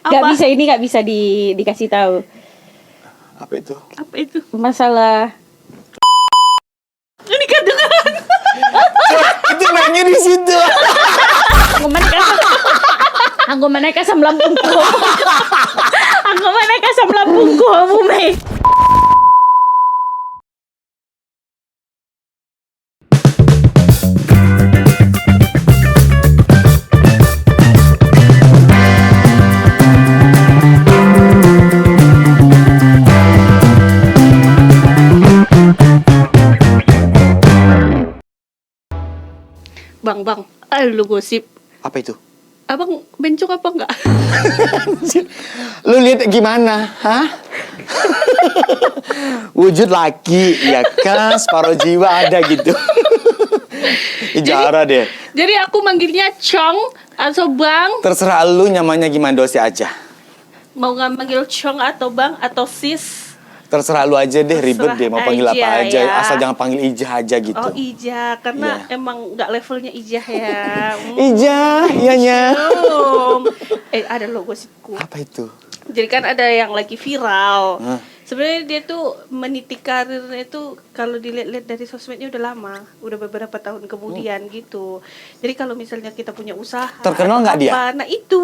Gak bisa, ini gak bisa dikasih tahu. Apa itu? Apa itu? Masalah. Ini kandungan. Itu nanya di situ. Aku menaik asam lambungku. Aku menaik asam lambungku, Bume. Bang, lu gosip. Apa itu? Abang bencong apa enggak? Lu lihat gimana? Hah? Wujud laki, ya kan? Separuh jiwa ada gitu. Ijara deh. Jadi aku manggilnya Chong atau Bang. Terserah lu nyamannya gimana dosi aja. Mau nggak manggil Chong atau Bang atau Sis? Terserah lu aja deh, ribet Terserah deh. Mau panggil aja, apa aja. ya. Asal jangan panggil Ijah aja gitu. Oh Ijah, karena Iya. emang nggak levelnya Ijah ya. Ijah, iyanya. Ada loh gosipku. Apa itu? Jadi kan ada yang lagi viral. Hah? Sebenarnya dia tuh meniti karirnya itu kalau dilihat-lihat dari sosmednya udah lama, udah beberapa tahun kemudian gitu. Jadi kalau misalnya kita punya usaha, Terkenal nggak dia? Nah itu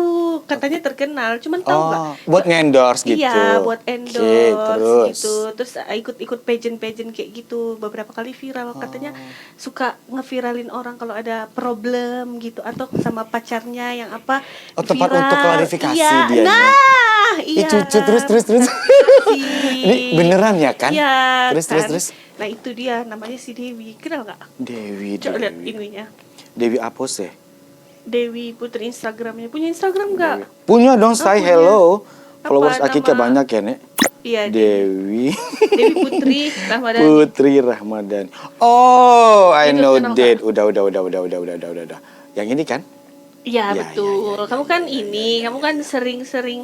katanya terkenal, cuman tahu nggak? Buat nge-endorse gitu. Iya, buat endorse Oke, gitu. Terus ikut-ikut pageant kayak gitu. Beberapa kali viral. Katanya suka ngeviralin orang kalau ada problem gitu atau sama pacarnya yang apa? Oh, tempat viral. untuk klarifikasi Iya. dianya. Nah, iya. Cucu terus. Ini beneran ya kan? Iya. Terus. Nah, itu dia namanya si Dewi. Kenal nggak? Dewi. Coba lihat ininya. Dewi Apose. Dewi Putri Instagramnya. Punya Instagram nggak? Punya dong, say punya. hello. Apa Followers Akika nama? banyak ya, Nek. Iya. Dewi. Dewi Putri Ramadan. Putri Rahmadani. Oh, I Itu know kenal that. Udah. Yang ini kan? Iya, Ya, betul. ya. Kamu kan kamu kan sering-sering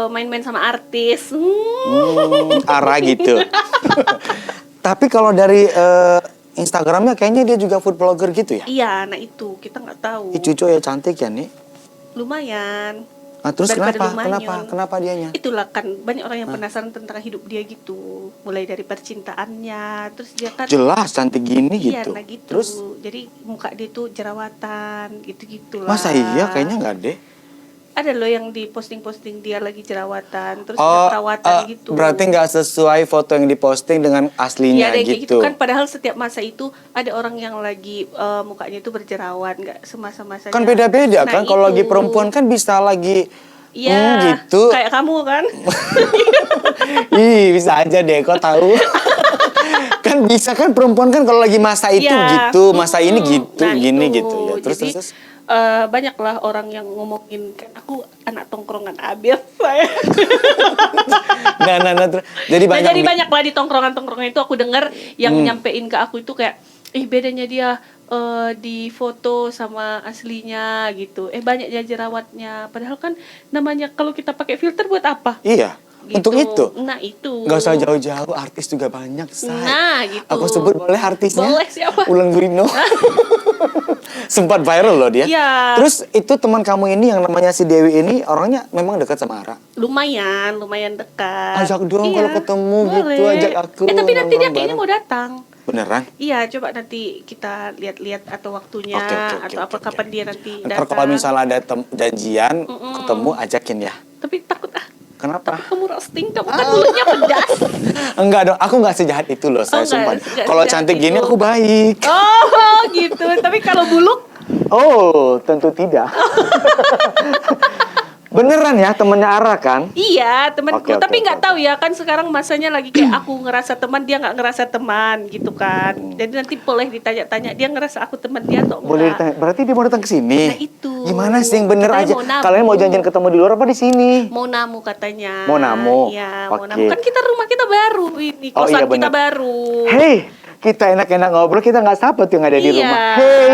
main-main sama artis. Arah gitu. Tapi kalau dari Instagramnya kayaknya dia juga food blogger gitu ya? Iya, nah itu kita nggak tahu. Cucu ya cantik ya, nih. Lumayan. Nah, terus Daripada kenapa? Lumayan. Kenapa dianya? Itulah kan banyak orang yang penasaran tentang hidup dia gitu. Mulai dari percintaannya, terus dia kan Jelas cantik gini iya, gitu. nah gitu. Terus Jadi muka dia tuh jerawatan, gitu-gitulah. masa iya? Kayaknya nggak deh. Ada loh yang di posting-posting dia lagi jerawatan, terus udah perawatan gitu. Berarti nggak sesuai foto yang diposting dengan aslinya Iya, kayak gitu. kan. Padahal setiap masa itu ada orang yang lagi mukanya itu berjerawat, nggak semasa-masanya. Kan beda-beda Nah, kan. Kalau itu. lagi perempuan kan bisa lagi Iya, gitu. kayak kamu kan. Ih, bisa aja deh, kok tahu. Kan bisa kan perempuan kan kalau lagi masa itu Iya. gitu, masa ini gitu, Nah, gini itu. gitu ya. Terus Jadi, terus. banyaklah orang yang ngomongin kan aku anak tongkrongan abis saya. Nah, terus. Jadi Nah, banyak. jadi banyak lah di tongkrongan itu aku dengar yang nyampein ke aku itu kayak bedanya dia di foto sama aslinya gitu. Banyak ya jerawatnya. Padahal kan namanya kalau kita pakai filter buat apa? Iya. Gitu. Untuk itu. Nah, itu. Nggak usah jauh-jauh, artis juga banyak, say. Nah, gitu. Aku sebut boleh artisnya? Boleh, siapa? Ulan Guritno. Sempat viral loh dia. Iya. Terus itu teman kamu ini yang namanya si Dewi ini orangnya memang dekat sama Ara. Lumayan dekat. Ajak dong Iya, kalau ketemu gitu, boleh. ajak aku. Tapi nanti dia nongkrong kayaknya bareng. mau datang. Beneran? Iya, coba nanti kita lihat-lihat atau waktunya Oke, atau kapan dia nanti Ntar datang. kalau misalnya ada janjian, ketemu, ajakin ya. Tapi takut Kenapa? kamu roasting, kamu kan mulutnya pedas. Enggak dong, aku nggak sejahat itu loh, saya sumpah. enggak Kalau sejahat cantik gini itu. aku baik. Oh, gitu. Tapi kalau buluk, Oh, tentu tidak. Beneran ya, temennya Ara kan? iya temanku. Oke, Tapi nggak oke. tahu ya, kan sekarang masanya lagi kayak aku ngerasa teman, dia nggak ngerasa teman gitu kan. Jadi nanti boleh ditanya-tanya, dia ngerasa aku teman dia atau enggak. Boleh ditanya, berarti dia mau datang ke sini. Nah, itu. Gimana sih yang bener Katanya aja? mau namu. Kalian mau janjian ketemu di luar apa di sini? Mau namu katanya. Mau namu? Iya, mau Oke. namu. Kan rumah kita baru ini, Oh, kosan iya, kita bener. baru. Hei, kita enak-enak ngobrol, kita nggak sahabat yang ada di Iya. rumah. Hei,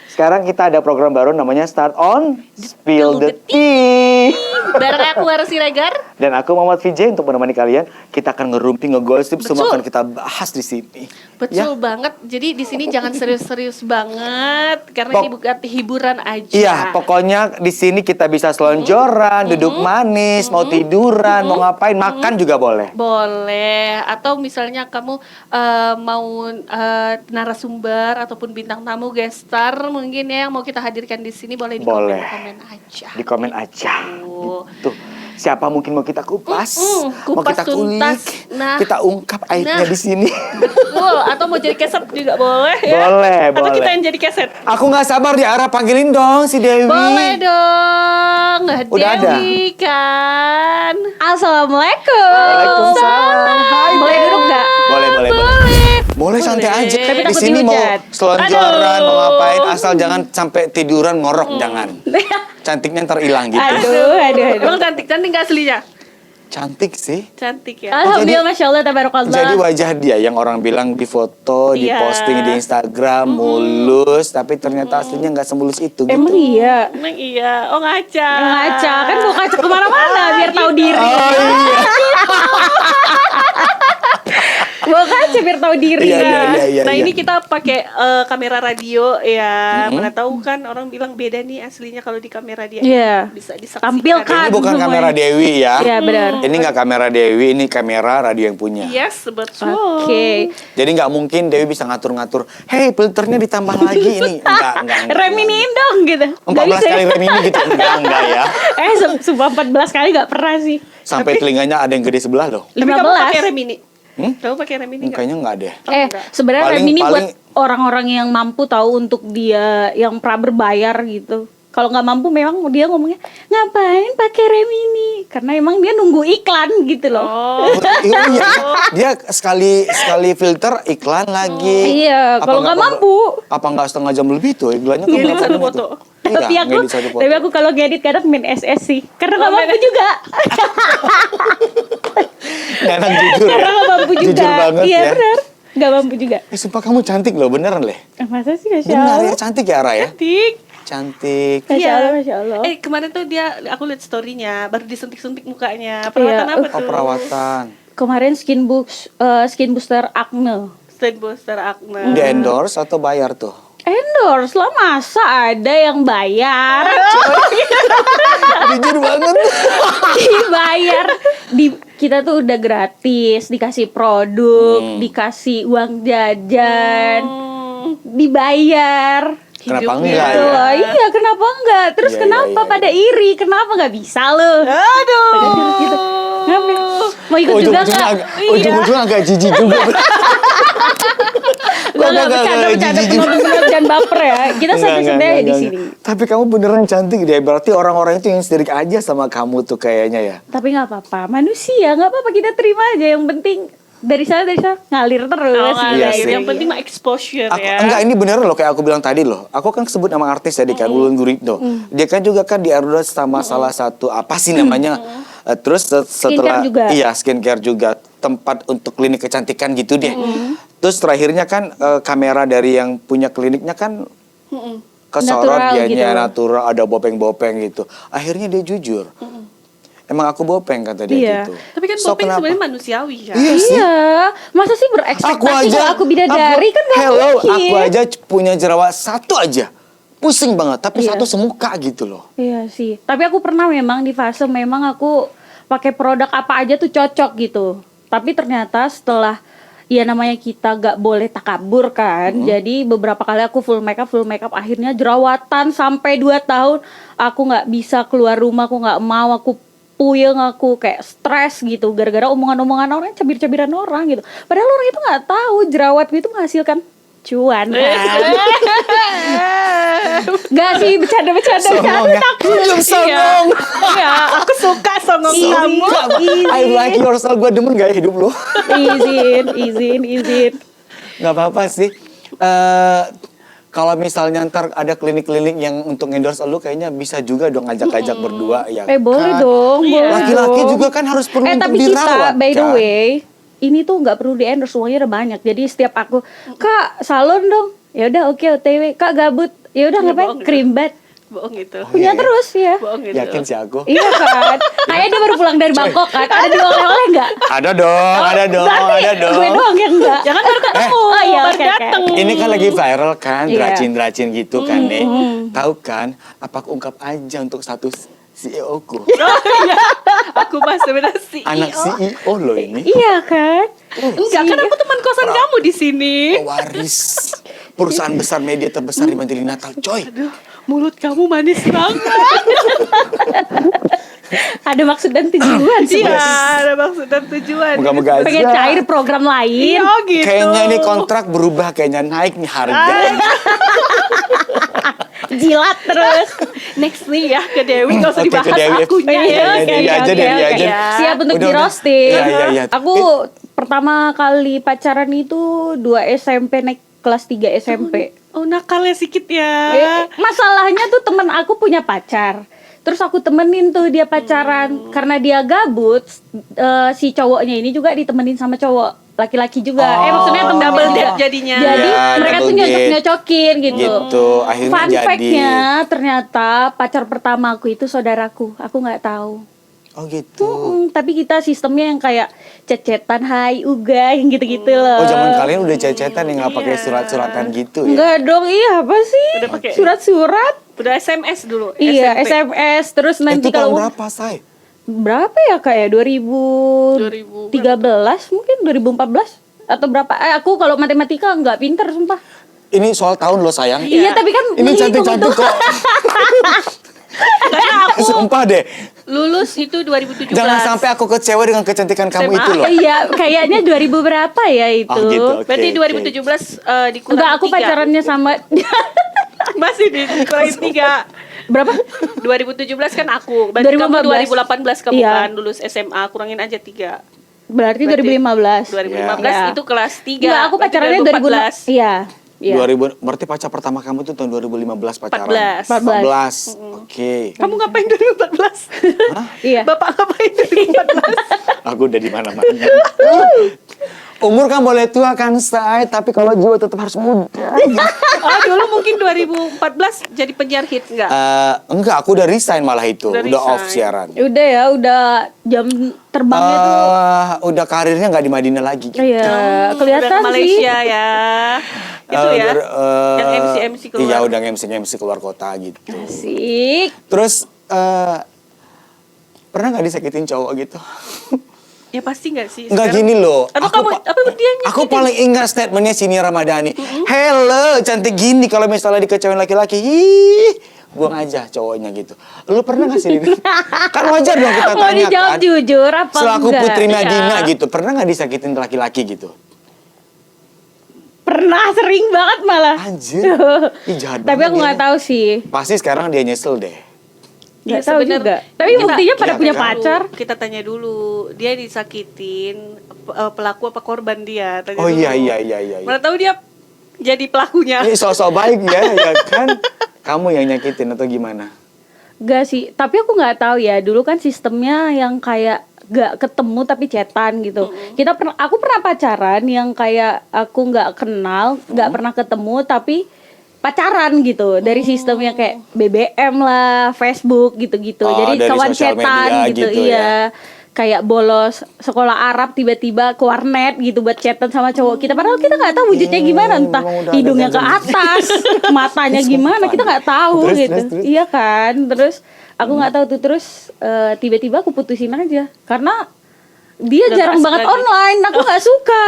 sekarang kita ada program baru namanya Start On Spill the Tea. Bareng aku Harus Siregar. Dan aku Muhammad VJ untuk menemani kalian. Kita akan ngerumpi, ngegosip, semua akan kita bahas di sini. Betul banget. Jadi di sini jangan serius-serius banget karena ini bukan hiburan aja. Iya, pokoknya di sini kita bisa selonjoran, duduk manis, mau tiduran, mau ngapain, makan juga boleh. Boleh. Atau misalnya kamu mau narasumber ataupun bintang tamu guest star mungkin ya yang mau kita hadirkan di sini boleh di Boleh. komen aja. Di komen aja. Tuh, siapa mungkin mau kita kupas, mau kupas kita kulik, tuntas. Nah. kita ungkap aibnya Nah. di sini. Betul. Atau mau jadi keset juga boleh ya. Boleh, Atau boleh. kita yang jadi keset. Aku nggak sabar di arah panggilin dong si Dewi. Boleh dong. Udah ada? Dewi kan. Assalamualaikum. Waalaikumsalam. Hai, Boleh Dewi. duduk nggak? Boleh, boleh, boleh. Boleh santai aja. Tapi Di takut sini mau dihujat. selonjoran, mau Aduh. ngapain, asal jangan sampai tiduran ngorok, jangan. Cantiknya ntar hilang gitu. Aduh. Emang cantik-cantik gak aslinya? Cantik sih. Cantik ya. Alhamdulillah, Masya Allah, tabarakallah. Jadi wajah dia yang orang bilang di foto, di Iya. posting di Instagram mulus, tapi ternyata aslinya nggak semulus itu gitu. Emang iya. Emang iya. Oh ngaca. Ngaca, kan bawa kaca kemana-mana biar tahu diri. Oh iya. Bawa kaca biar tahu diri. Iya, Nah iya. ini kita pakai kamera radio ya. Mana tahu kan orang bilang beda nih aslinya kalau di kamera dia. Iya. Bisa disaksikan. Tampilkan. Ini bukan semuanya. kamera Dewi ya. Iya, benar. Ini nggak kamera Dewi, ini kamera radio yang punya. Yes, betul. Oke. Jadi nggak mungkin Dewi bisa ngatur-ngatur. Hey, filternya ditambah lagi ini. Enggak. Reminiin dong gitu. 14 kali rem ini gitu. Enggak ya. Sumpah 14 kali gak pernah sih. Sampai telinganya ada yang gede sebelah loh. Tapi kamu pakai 15. rem ini? Kamu pakai rem ini nggak? Kayaknya nggak deh. Sebenarnya Paling- rem ini buat paling- orang-orang yang mampu tahu untuk dia yang pra berbayar gitu. Kalau nggak mampu memang dia ngomongnya ngapain pakai rem ini? Karena emang dia nunggu iklan gitu loh. Oh. Iya, dia sekali filter iklan lagi. Iya, kalau nggak mampu. Apa nggak setengah jam lebih tuh iklannya? kan Ngedit berapa satu menit foto. tuh? Iya, Tapi ngedit satu foto. aku kalau ngedit kadang main SS sih. Karena nggak mampu juga. Enak jujur. Karena nggak mampu juga. Jujur banget Iya ya. benar. Nggak mampu juga. Sumpah kamu cantik loh, beneran leh. Masa sih, Masya Benar Allah. ya, cantik ya Ara ya? Cantik. Cantik. Masya Allah, Masya Allah. Kemarin tuh aku lihat story-nya, baru disuntik-suntik mukanya. Perawatan Iya, apa Oh, tuh? perawatan. Kemarin skin booster acne. Stain booster acne. Di endorse atau bayar tuh? Endorse lah, masa ada yang bayar? Jujur banget. Dibayar. Kita tuh udah gratis, dikasih produk, dikasih uang jajan, dibayar. Kenapa Hidupnya. enggak Gitu ya? loh. Iya, kenapa enggak? Terus Iya, kenapa iya. pada iri? Kenapa nggak bisa lo? Aduh. Gitu. Kenapa? Mau ikut juga Ujung-ujungnya nggak? agak, ujung-ujungnya agak jijik juga. Nggak, bercanda, jijik. penonton jangan baper ya. Kita Enggak, santai-santai enggak, di enggak. sini. Tapi kamu beneran cantik deh. Berarti orang-orang itu yang sirik aja sama kamu tuh kayaknya ya. Tapi nggak apa-apa, manusia nggak apa-apa, kita terima aja. Yang penting dari sana ngalir terus. Oh, Iya ngalir. sih. Yang penting mah exposure Aku, ya. enggak, ini beneran loh kayak aku bilang tadi loh. Aku kan sebut nama artis tadi kan, Ulun Guritno. Dia kan juga kan di-endorse sama salah satu apa sih namanya? Terus setelah Skincare juga. iya skincare juga, tempat untuk klinik kecantikan gitu deh. Terus terakhirnya kan kamera dari yang punya kliniknya kan kesorot Natural dianya gitu. natural, ada bopeng-bopeng gitu. Akhirnya dia jujur. Emang aku bopeng kata dia Iya. gitu. Tapi kan So, bopeng kenapa? sebenarnya manusiawi ya. Iya sih. Iya, masa sih berekspektasi kalau aku bidadari kan nggak hello, mungkin. aku aja punya jerawat satu aja. Pusing banget, tapi Iya. satu semuka gitu loh. Iya sih, tapi aku pernah memang di fase memang aku pakai produk apa aja tuh cocok gitu. Tapi ternyata setelah ya namanya kita gak boleh takabur kan. Jadi beberapa kali aku full makeup akhirnya jerawatan sampai 2 tahun aku nggak bisa keluar rumah, aku nggak mau, aku puyeng, aku kayak stres gitu gara-gara omongan-omongan orang, cabir-cabiran orang gitu. Padahal orang itu nggak tahu jerawat itu menghasilkan cuan kan. Gak sih, bercanda Songong ya. Ujung songong. Iya, aku suka songong Easy, kamu. I like yourself, gue demen gaya hidup lo. izin. Gak apa-apa sih. Kalau misalnya ntar ada klinik-klinik yang untuk endorse lu, kayaknya bisa juga dong ngajak-ngajak berdua ya. Boleh kan? dong, boleh Laki-laki dong. juga kan harus perlu untuk tapi dirawat, kita by the kan? way ini tuh nggak perlu di endorse, uangnya udah banyak. Jadi setiap aku, kak salon dong, ya udah oke OTW, kak gabut, ya udah Ya, ngapain bohong. krim bat. Bohong itu. Punya terus ya. Bohong itu. Yakin sih aku. Iya kan? Kayak dia baru pulang dari Bangkok kan. Ada di oleh-oleh enggak? Ada dong, ada dong, Berarti ada dong. gue doang yang enggak. Jangan baru ketemu, Oh, iya, baru oke, oke. dateng. Ini kan lagi viral kan, Iya. dracin-dracin gitu kan nih. Tahu kan, apa aku ungkap aja untuk status CEO ku. Oh iya, aku mah sebenarnya CEO. Anak CEO loh ini. Iya kan? Enggak, kan aku teman kosan kamu di sini. Pewaris perusahaan besar media terbesar di Mandiri Natal, coy. Aduh, mulut kamu manis banget. Ada maksud dan tujuan sih. Iya, ada maksud dan tujuan. Moga-moga Pengen aja. cair program lain. Iya gitu. Kayaknya ini kontrak berubah, kayaknya naik nih harga. Jilat terus. Next nih ya ke Dewi, nggak usah Oke, ke dibahas Dewi. akunya Iya, ya. oke, Dewi aja, oke, Dewi oke. aja. Siap untuk Udah, di udah. roasting. Iya, iya, iya. Aku pertama kali pacaran itu 2 SMP naik kelas 3 SMP. Oh, nakalnya sedikit ya. Masalahnya tuh temen aku punya pacar. Terus aku temenin tuh dia pacaran. Karena dia gabut, si cowoknya ini juga ditemenin sama cowok laki-laki juga. Maksudnya temen Double juga. date jadinya. Jadi Ya, mereka double tuh date. nyocok-nyocokin gitu. Gitu, akhirnya Fun jadi. fact-nya ternyata pacar pertama aku itu saudaraku. Aku nggak tahu. Oh gitu. Tapi kita sistemnya yang kayak cecetan, hai, uga, yang gitu-gitu loh. Oh, zaman kalian udah cecetan yang nggak pakai Iya. surat-suratan gitu ya? Enggak dong, iya apa sih? Udah pakai- Surat-surat. Udah SMS dulu. Iya, SMP. SMS. Terus nanti Itu tahun kalau berapa, Say? berapa ya kayak 2013 mungkin 2014 atau berapa? Aku kalau matematika nggak pinter sumpah. Ini soal tahun loh sayang. Iya, tapi kan Ini menghitung cantik-cantik itu. kok. Karena aku Sumpah deh. lulus itu 2017. Jangan sampai aku kecewa dengan kecantikan kamu SMA. itu loh. Iya, kayaknya 2000 berapa ya itu? Oh, gitu. Oke, Berarti oke. 2017 dikurang Enggak, aku 3. pacarannya sama Masih dikurangin 3. berapa? 2017 kan aku. Berarti kamu 2018 kamu Iya. kan lulus SMA, kurangin aja 3. Berarti Berarti 2015 Iya. itu kelas 3. Enggak, aku pacarannya 2014. Iya. Iya. 2000, berarti pacar pertama kamu tuh tahun 2015 pacaran. 14. 14. Oke. Kamu ngapain 2014? Iya. Bapak ngapain 2014? Aku udah di mana-mana. Umur kan boleh tua kan, Say, tapi kalau jiwa tetap harus muda. Oh, dulu mungkin 2014 jadi penyiar hit enggak? Enggak, aku udah resign malah itu. Udah Udah off resign. siaran. Udah ya, udah jam terbangnya tuh. Udah karirnya nggak di Madinah lagi. Iya, Udah kelihatan ke sih. Malaysia ya. Itu ya. yang MC keluar. Iya, udah MC keluar kota gitu. Asik. Terus pernah nggak disakitin cowok gitu? Ya pasti enggak sih? Enggak Sekarang- gini loh. Atau kamu apa dia Aku paling ingat statementnya Sini Ramadhani. Hello, cantik gini kalau misalnya dikecewain laki-laki. Ih, buang aja cowoknya gitu. Lu pernah gak sih? Kan wajar dong kita Mau tanya dijawab kan. jujur apa Selaku enggak? Putri Iya. Madinah gitu, pernah gak disakitin laki-laki gitu? Pernah, sering banget malah. Anjir. Ih, jahat Tapi banget aku dia. nggak tahu sih. Pasti sekarang dia nyesel deh. Nggak Iya, tahu sebenarnya juga. Tapi kita- buktinya pada iya, punya kan? pacar. Kita tanya dulu, dia disakitin pelaku apa korban dia? Tanya Oh dulu. iya. Mana tahu dia jadi pelakunya. Ini sosok baik ya kan? Kamu yang nyakitin atau gimana? Gak sih, tapi aku nggak tahu ya. Dulu kan sistemnya yang kayak gak ketemu tapi chatan gitu. Aku pernah pacaran yang kayak aku nggak kenal, nggak pernah ketemu tapi pacaran gitu. Dari sistemnya kayak BBM lah, Facebook gitu-gitu. Oh, Jadi dari kawan sosial chatan media gitu, gitu iya. ya. Kayak bolos sekolah Arab tiba-tiba ke warnet gitu buat chatan sama cowok kita. Padahal kita nggak tahu wujudnya gimana, entah emang udah ada hidungnya ke gangguan. atas, matanya gimana, kita nggak tahu Terus, gitu. terus. Iya kan, terus aku nggak tahu tuh, terus tiba-tiba aku putusin aja karena dia Udah jarang nggak banget asik lagi. online, aku nggak suka.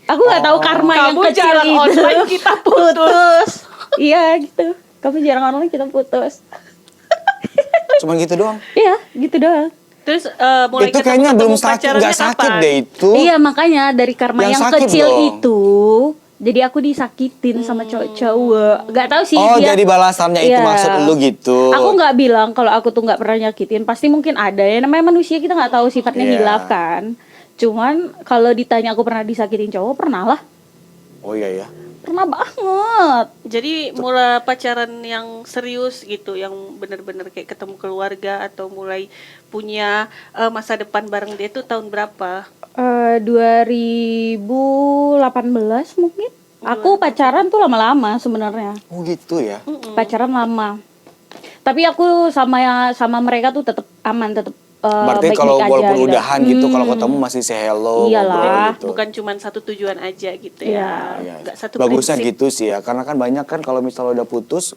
Aku nggak tahu karma yang Kamu kecil jarang itu. online, kita putus. Iya gitu, kamu jarang online kita putus. Cuman gitu doang. Iya gitu doang. Terus mulai Itu kayaknya belum sakit, pacarannya nggak sakit kapan? deh itu. Iya makanya dari karma Yang yang, sakit kecil dong. itu, jadi aku disakitin sama cowok-cowok. Gak tahu sih Oh, dia. jadi balasannya itu Iya. maksud lu gitu. Aku nggak bilang kalau aku tuh nggak pernah nyakitin. Pasti mungkin ada ya, namanya manusia, kita nggak tahu sifatnya Iya. hilaf kan. Cuman kalau ditanya aku pernah disakitin cowok, pernah lah. Oh iya ya. Pernah banget. Jadi mulai pacaran yang serius gitu, yang benar-benar kayak ketemu keluarga atau mulai punya masa depan bareng dia itu tahun berapa? 2018 mungkin. Aku pacaran tuh lama-lama sebenarnya. Oh gitu ya. Pacaran lama. Tapi aku sama mereka tuh tetap aman, tetap Berarti baik-baik kalau aja walaupun gitu. udahan gitu, kalau ketemu masih say hello, Iyalah. ngobrol gitu. Bukan cuma satu tujuan aja gitu Iya. ya. Iya. Nggak satu Bagusnya prinsip. gitu sih ya, karena kan banyak kan kalau misalnya udah putus,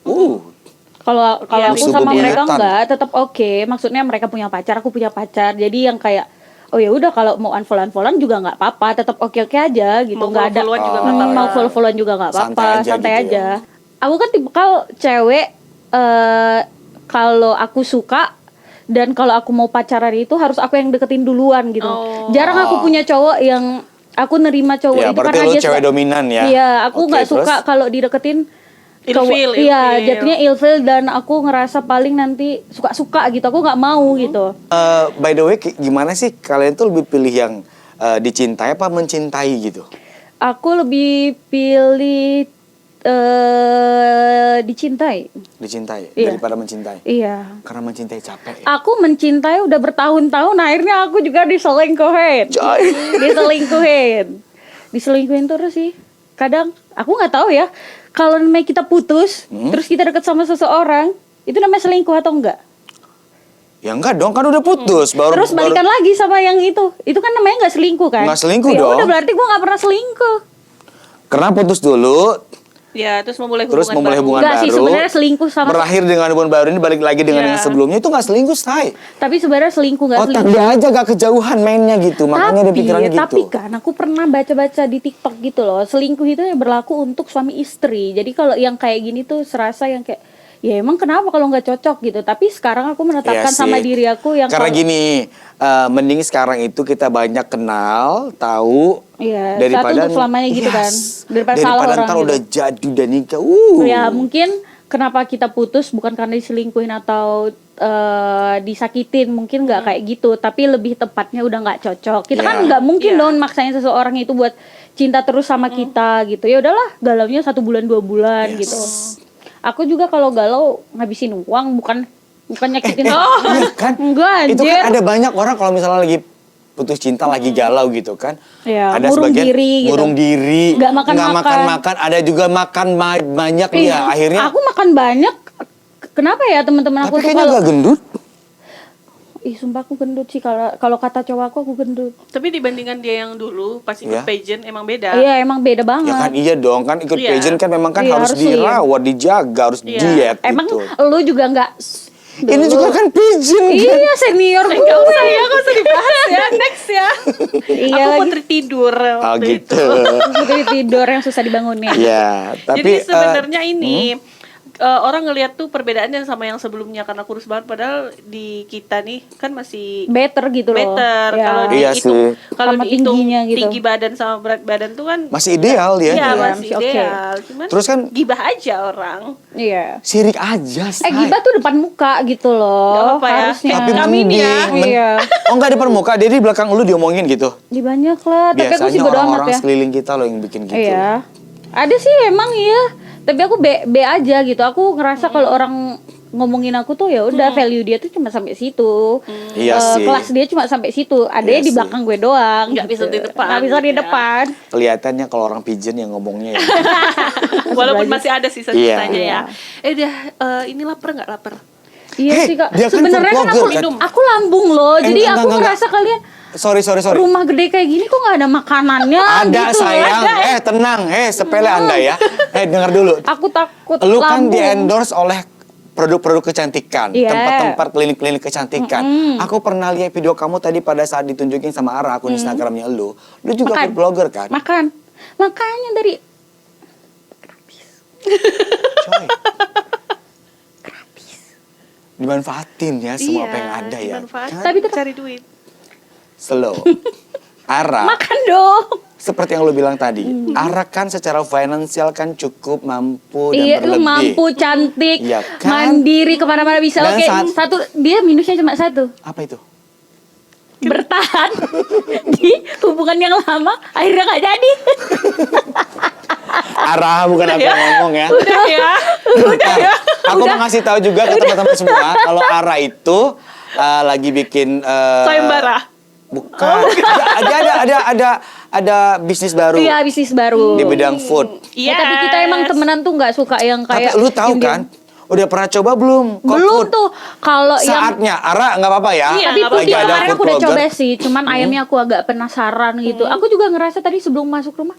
Kalau Iya, aku musuh sama mereka bebuyutan. enggak, tetap oke. Maksudnya mereka punya pacar, aku punya pacar. Jadi yang kayak oh ya udah kalau mau unfollow-unfollowan juga nggak apa-apa, tetap oke-oke aja gitu. Mau Nggak ada follow-followan juga nggak apa-apa. mau follow-followan juga nggak apa-apa, Santai aja santai gitu aja. ya. Aku kan tipikal cewek kalau aku suka dan kalau aku mau pacaran itu harus aku yang deketin duluan gitu. Oh. Jarang aku punya cowok yang aku nerima cowok ya itu berarti karena lu dia cewek suka- dominan ya. Iya, aku Oke, nggak suka terus? kalau dideketin Ilfil, Iya, ilfil. jatuhnya ilfil dan aku ngerasa paling nanti suka-suka gitu. Aku nggak mau gitu. By the way, gimana sih kalian tuh lebih pilih yang dicintai apa mencintai gitu? Aku lebih pilih dicintai. Dicintai Iya. daripada mencintai. Iya. Karena mencintai capek ya. Aku mencintai udah bertahun-tahun, akhirnya aku juga diselingkuhin. Coy. Diselingkuhin terus sih. Kadang aku nggak tahu ya. Kalau namanya kita putus, terus kita deket sama seseorang, itu namanya selingkuh atau enggak? Ya enggak dong, kan udah putus baru. Terus balikan lagi sama yang itu kan namanya nggak selingkuh kan? Nggak selingkuh Ya dong. udah berarti gua nggak pernah selingkuh. Karena putus dulu, Ya, terus memulai terus hubungan memulai baru. hubungan Enggak sih, baru. sebenarnya selingkuh sama Berakhir dengan hubungan baru ini balik lagi dengan Iya. yang sebelumnya itu nggak selingkuh, say. tapi sebenarnya selingkuh nggak Otak selingkuh. dia aja gak kejauhan mainnya gitu, makanya dia pikirannya gitu. Tapi kan aku pernah baca-baca di TikTok gitu loh, selingkuh itu yang berlaku untuk suami istri. Jadi kalau yang kayak gini tuh serasa yang kayak ya emang kenapa kalau nggak cocok gitu. Tapi sekarang aku menetapkan Iya sama sih. diri aku yang karena kalau- gini, mending sekarang itu kita banyak kenal, tahu Iya, daripada satu untuk selamanya gitu kan. Daripada salah daripada orang ntar gitu. udah jadi udah nikah. Ya mungkin kenapa kita putus bukan karena diselingkuhin atau disakitin, mungkin nggak kayak gitu, tapi lebih tepatnya udah nggak cocok. Kita kan Ya. nggak mungkin Ya. dong maksain seseorang itu buat cinta terus sama kita gitu. Ya udahlah, galaunya 1 bulan 2 bulan Yes. gitu. Aku juga kalau galau ngabisin uang, bukan nyakitin Iya kan? Enggak, Itu anjir. kan ada banyak orang kalau misalnya lagi putus cinta lagi galau gitu kan. Iya, ada ngurung sebagian diri gitu. ngurung diri, Nggak makan-makan. makan, ada juga makan banyak Iya, dia akhirnya. aku makan banyak. Kenapa ya teman-teman aku Tapi tuh kayaknya kalau agak gendut. ih sumpah aku gendut sih, kalau kata cowok aku gendut. Tapi dibandingkan dia yang dulu pas ikut Iya. pageant emang beda. Iya, emang beda Ya banget. kan iya dong kan ikut Iya. pageant kan memang kan Iya, harus harus lean. dirawat, dijaga, harus Iya. diet Emang gitu. lu juga nggak Ini juga kan pageant kan. Iya, senior gue. Enggak usah ya, enggak usah dibahas ya. Next ya. Iya Aku lagi. putri tidur Oh waktu gitu. itu. Putri tidur yang susah dibangunin. Ya, tapi Jadi sebenarnya ini orang ngelihat tuh perbedaannya sama yang sebelumnya karena kurus banget, padahal di kita nih kan masih Better gitu loh. better. Ya. Kalau Iya dihitung, sih. kalau Sama dihitung tingginya gitu. tinggi badan sama berat badan tuh kan masih ideal dia. iya Iya, masih masih oke. ideal. Cuman Terus kan gibah aja orang. Iya. sirik aja, say. Gibah tuh depan muka gitu loh. Nggak apa-apa ya. Harusnya. Tapi Kami nih ya. Iya. Oh enggak depan muka, dia di belakang lu diomongin gitu. Di banyak lah, tapi aku sih Biasanya bodo amat orang-orang ya. sekeliling kita loh yang bikin gitu. Iya. Ada sih emang iya. Tapi aku B aja gitu. Aku ngerasa kalau orang ngomongin aku tuh ya udah value dia tuh cuma sampai situ. Iya sih. Kelas dia cuma sampai situ. Adanya Iya di sih. belakang gue doang. Nggak bisa di depan, Nggak bisa di gitu ya. depan. Kelihatannya kalau orang pigeon yang ngomongnya ya. Walaupun masih ada sisa-sisanya Iya. ya. Ini lapar nggak lapar? Iya Hei, sih Kak. dia kan Sebenarnya kan food aku blogger, kan? aku lambung loh. Jadi enggak, aku enggak. ngerasa kalian Sorry. rumah gede kayak gini kok nggak ada makanannya Ada gitu. sayang. Ada. Tenang. Sepele Anda ya. Dengar dulu. Aku takut Lu kan lambung. di-endorse oleh produk-produk kecantikan, Iya. tempat-tempat klinik-klinik kecantikan. Aku pernah lihat video kamu tadi pada saat ditunjukin sama Ara akun Instagramnya lu. Lu juga Makan. food blogger kan? Makan. Makanya dari Coy. Dimanfaatin ya semua apa yang ada ya. dimanfaatin. Kan? Tapi tetap- cari duit. Slow. Ara, makan dong. seperti yang lu bilang tadi, Ara kan secara finansial kan cukup mampu dan Iya, lu berlebih. mampu, cantik, Iya kan? mandiri, kemana-mana bisa. Dan Oke, saat- satu dia minusnya cuma satu, Apa itu? bertahan di hubungan yang lama, akhirnya nggak jadi. Ara bukan aku yang ngomong ya. Udah ya. Bentar, aku mau ngasih tahu juga ke teman-teman semua kalau Ara itu lagi bikin Sayembara. bukan. Ada bisnis baru Iya, bisnis baru. di bidang food. Ya, tapi kita emang temenan tuh nggak suka yang kayak Tapi lu tahu diem-diem. kan, Udah pernah coba belum? Cold Belum food? tuh. Kalau yang Saatnya, Ara nggak apa-apa ya. Iya, tapi nggak putih Lagi ada kemarin food aku udah blogger. coba sih, cuman ayamnya aku agak penasaran gitu. Aku juga ngerasa tadi sebelum masuk rumah,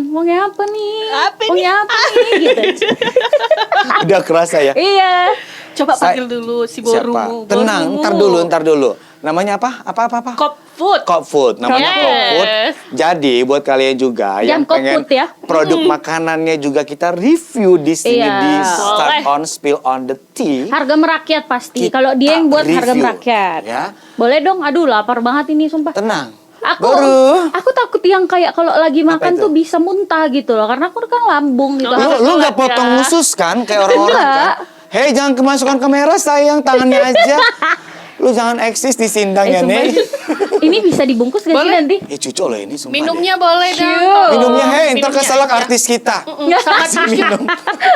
maunya apa nih? Apa Maunya apa nih? Gitu. Udah kerasa ya. Iya. Coba Saya- panggil dulu si Boru. Siapa? Tenang, ntar dulu. Namanya apa? Apa? Cop food. Cold food, namanya Yes. cold food. Jadi buat kalian juga yang Jangan cold pengen food ya. produk makanannya juga kita review di sini Iya. di Start Boleh. on Spill on the Tea. Harga merakyat pasti. Kita Kalau dia yang buat harga review, merakyat. ya. Boleh dong. Aduh, lapar banget ini sumpah. Tenang. Aku takut yang kayak kalau lagi makan itu? tuh bisa muntah gitu loh. Karena aku kan lambung gitu. Lu nggak potong ya. usus kan kayak orang-orang Enggak. kan? Hei, jangan kemasukan kamera sayang, tangannya aja. Lu jangan eksis di sindangnya sumpah. nih. Ini bisa dibungkus gak sih Boleh. nanti? Cucu loh ini sumpah. Minumnya boleh dong. Cium. Minumnya, hei, ntar Minumnya kesalak aja. artis kita. Sama tisu. Minum.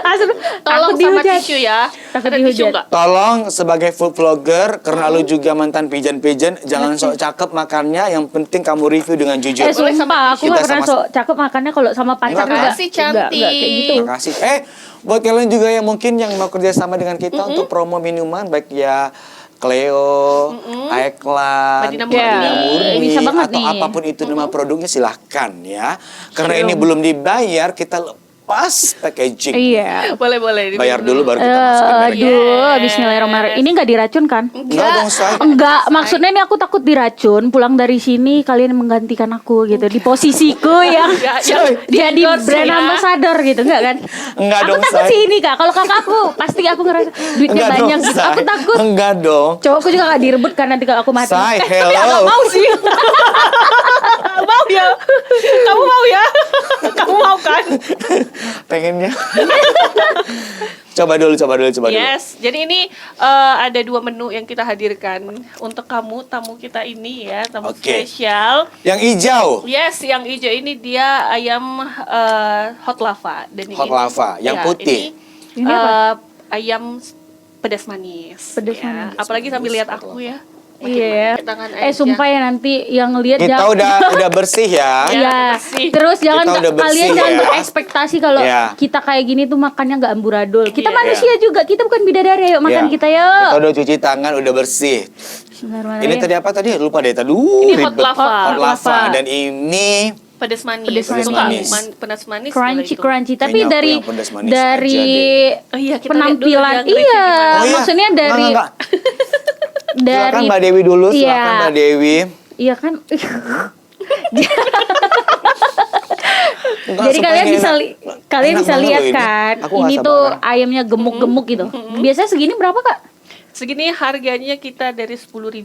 Asli, Tolong takut sama dihujat. tisu ya. Takut Ada tisu dihujat. nggak? Tolong sebagai food vlogger, karena lu juga mantan pigeon, jangan sok cakep makannya, yang penting kamu review dengan jujur. Boleh sama Sumpah, aku tisu. gak Kita pernah sama- sok cakep makannya kalau sama pacar Enggak, enggak. kasih Enggak kayak gitu. cantik. Makasih. Buat kalian juga yang mungkin yang mau kerja sama dengan kita untuk promo minuman, baik ya Cleo, Aiklan, Madinah Murni. Murni, Bisa banget atau nih. apapun itu nama produknya silahkan ya. Karena ini belum dibayar, kita lepas packaging. Iya. Boleh. Bayar dulu baru kita masukin merek. Aduh, Bismillahirrahmanirrahim. Ini enggak diracun kan? Enggak dong, say. Enggak, maksudnya ini aku takut diracun. Pulang dari sini kalian menggantikan aku gitu di posisiku yang Enggak, yang jadi endorse brand ya. ambassador gitu, enggak kan? Enggak aku dong, takut say. sih ini Kak. Kalau kakakku pasti aku ngerasa duitnya Enggak banyak dong, gitu. say. Aku takut. Enggak dong. Cowokku juga gak direbut kan nanti kalau aku mati. Say, Tapi agak hello. mau sih. Mau ya? Kamu mau ya? Kamu mau kan? Pengennya. Coba dulu. Yes, jadi ini ada 2 menu yang kita hadirkan untuk kamu, tamu kita ini ya, tamu Oke. spesial. Yang hijau. Yes, yang hijau ini dia ayam hot lava dan Hot lava. Yang putih? Ini, Ini apa? ayam pedas manis. Pedas ya. manis. Apalagi sambil lihat aku ya. Iya. pakai tangan aja. Sumpah ya nanti yang lihat Kita udah bersih ya. Ya. Iya. bersih. Terus jangan Kita udah kalian bersih jangan ya. berekspektasi kalau Iya. kita kayak gini tuh makannya nggak amburadul. Kita Iya. manusia juga, kita bukan bidadari. Yuk makan Ya. kita Kita yuk. udah cuci tangan, udah bersih. Bismillahirrahmanirrahim. Ini tadi apa tadi? Lupa deh tadi. Ini hot Ribet. lava. Hot lava. Lava. Dan ini Pedas manis. Pedas Suka manis. pedas manis. crunchy boleh itu. crunchy. Tapi Kayaknya aku dari yang pedas manis dari aja Oh iya, kita lihat dulu penampilan yang review iya. gimana. Oh iya. Maksudnya dari Enggak. dari Silakan Mbak Dewi dulu, Iya. silakan Mbak Dewi. Iya kan. Enggak, Jadi sumpah kalian ini bisa enak. kalian Enak bisa banget lihat loh ini. kan. Aku nggak Ini sabaran. tuh ayamnya gemuk-gemuk gitu. Biasanya segini berapa, Kak? Segini harganya kita dari 10.000.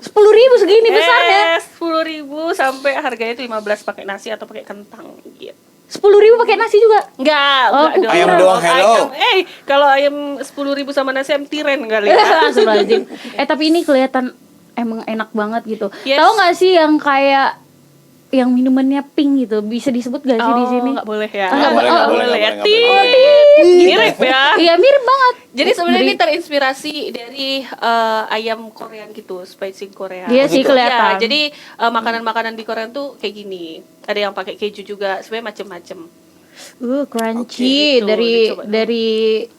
10.000 segini besarnya. 10.000 sampai harganya itu 15 pakai nasi atau pakai kentang gitu. 10.000 pakai nasi juga. Enggak aku dong. Ayam doang, hello. Kalau ayam 10.000 sama nasi ayam tiren kali ya. Astagfirullahaladzim. Tapi ini kelihatan emang enak banget gitu. Yes. Tahu nggak sih yang kayak yang minumannya pink gitu, bisa disebut gak sih di sini? Nggak boleh ya. Nggak boleh, nggak boleh, ya. nggak boleh, Ting. nggak boleh. Mirip ya. Iya mirip banget. Jadi sebenarnya ini terinspirasi dari ayam Korean gitu, spicy Korea. Iya sih gitu. kelihatan. Ya, jadi makanan-makanan di Korea tuh kayak gini. Ada yang pakai keju juga, sebenarnya macem-macem. Crunchy Oke, dari coba. dari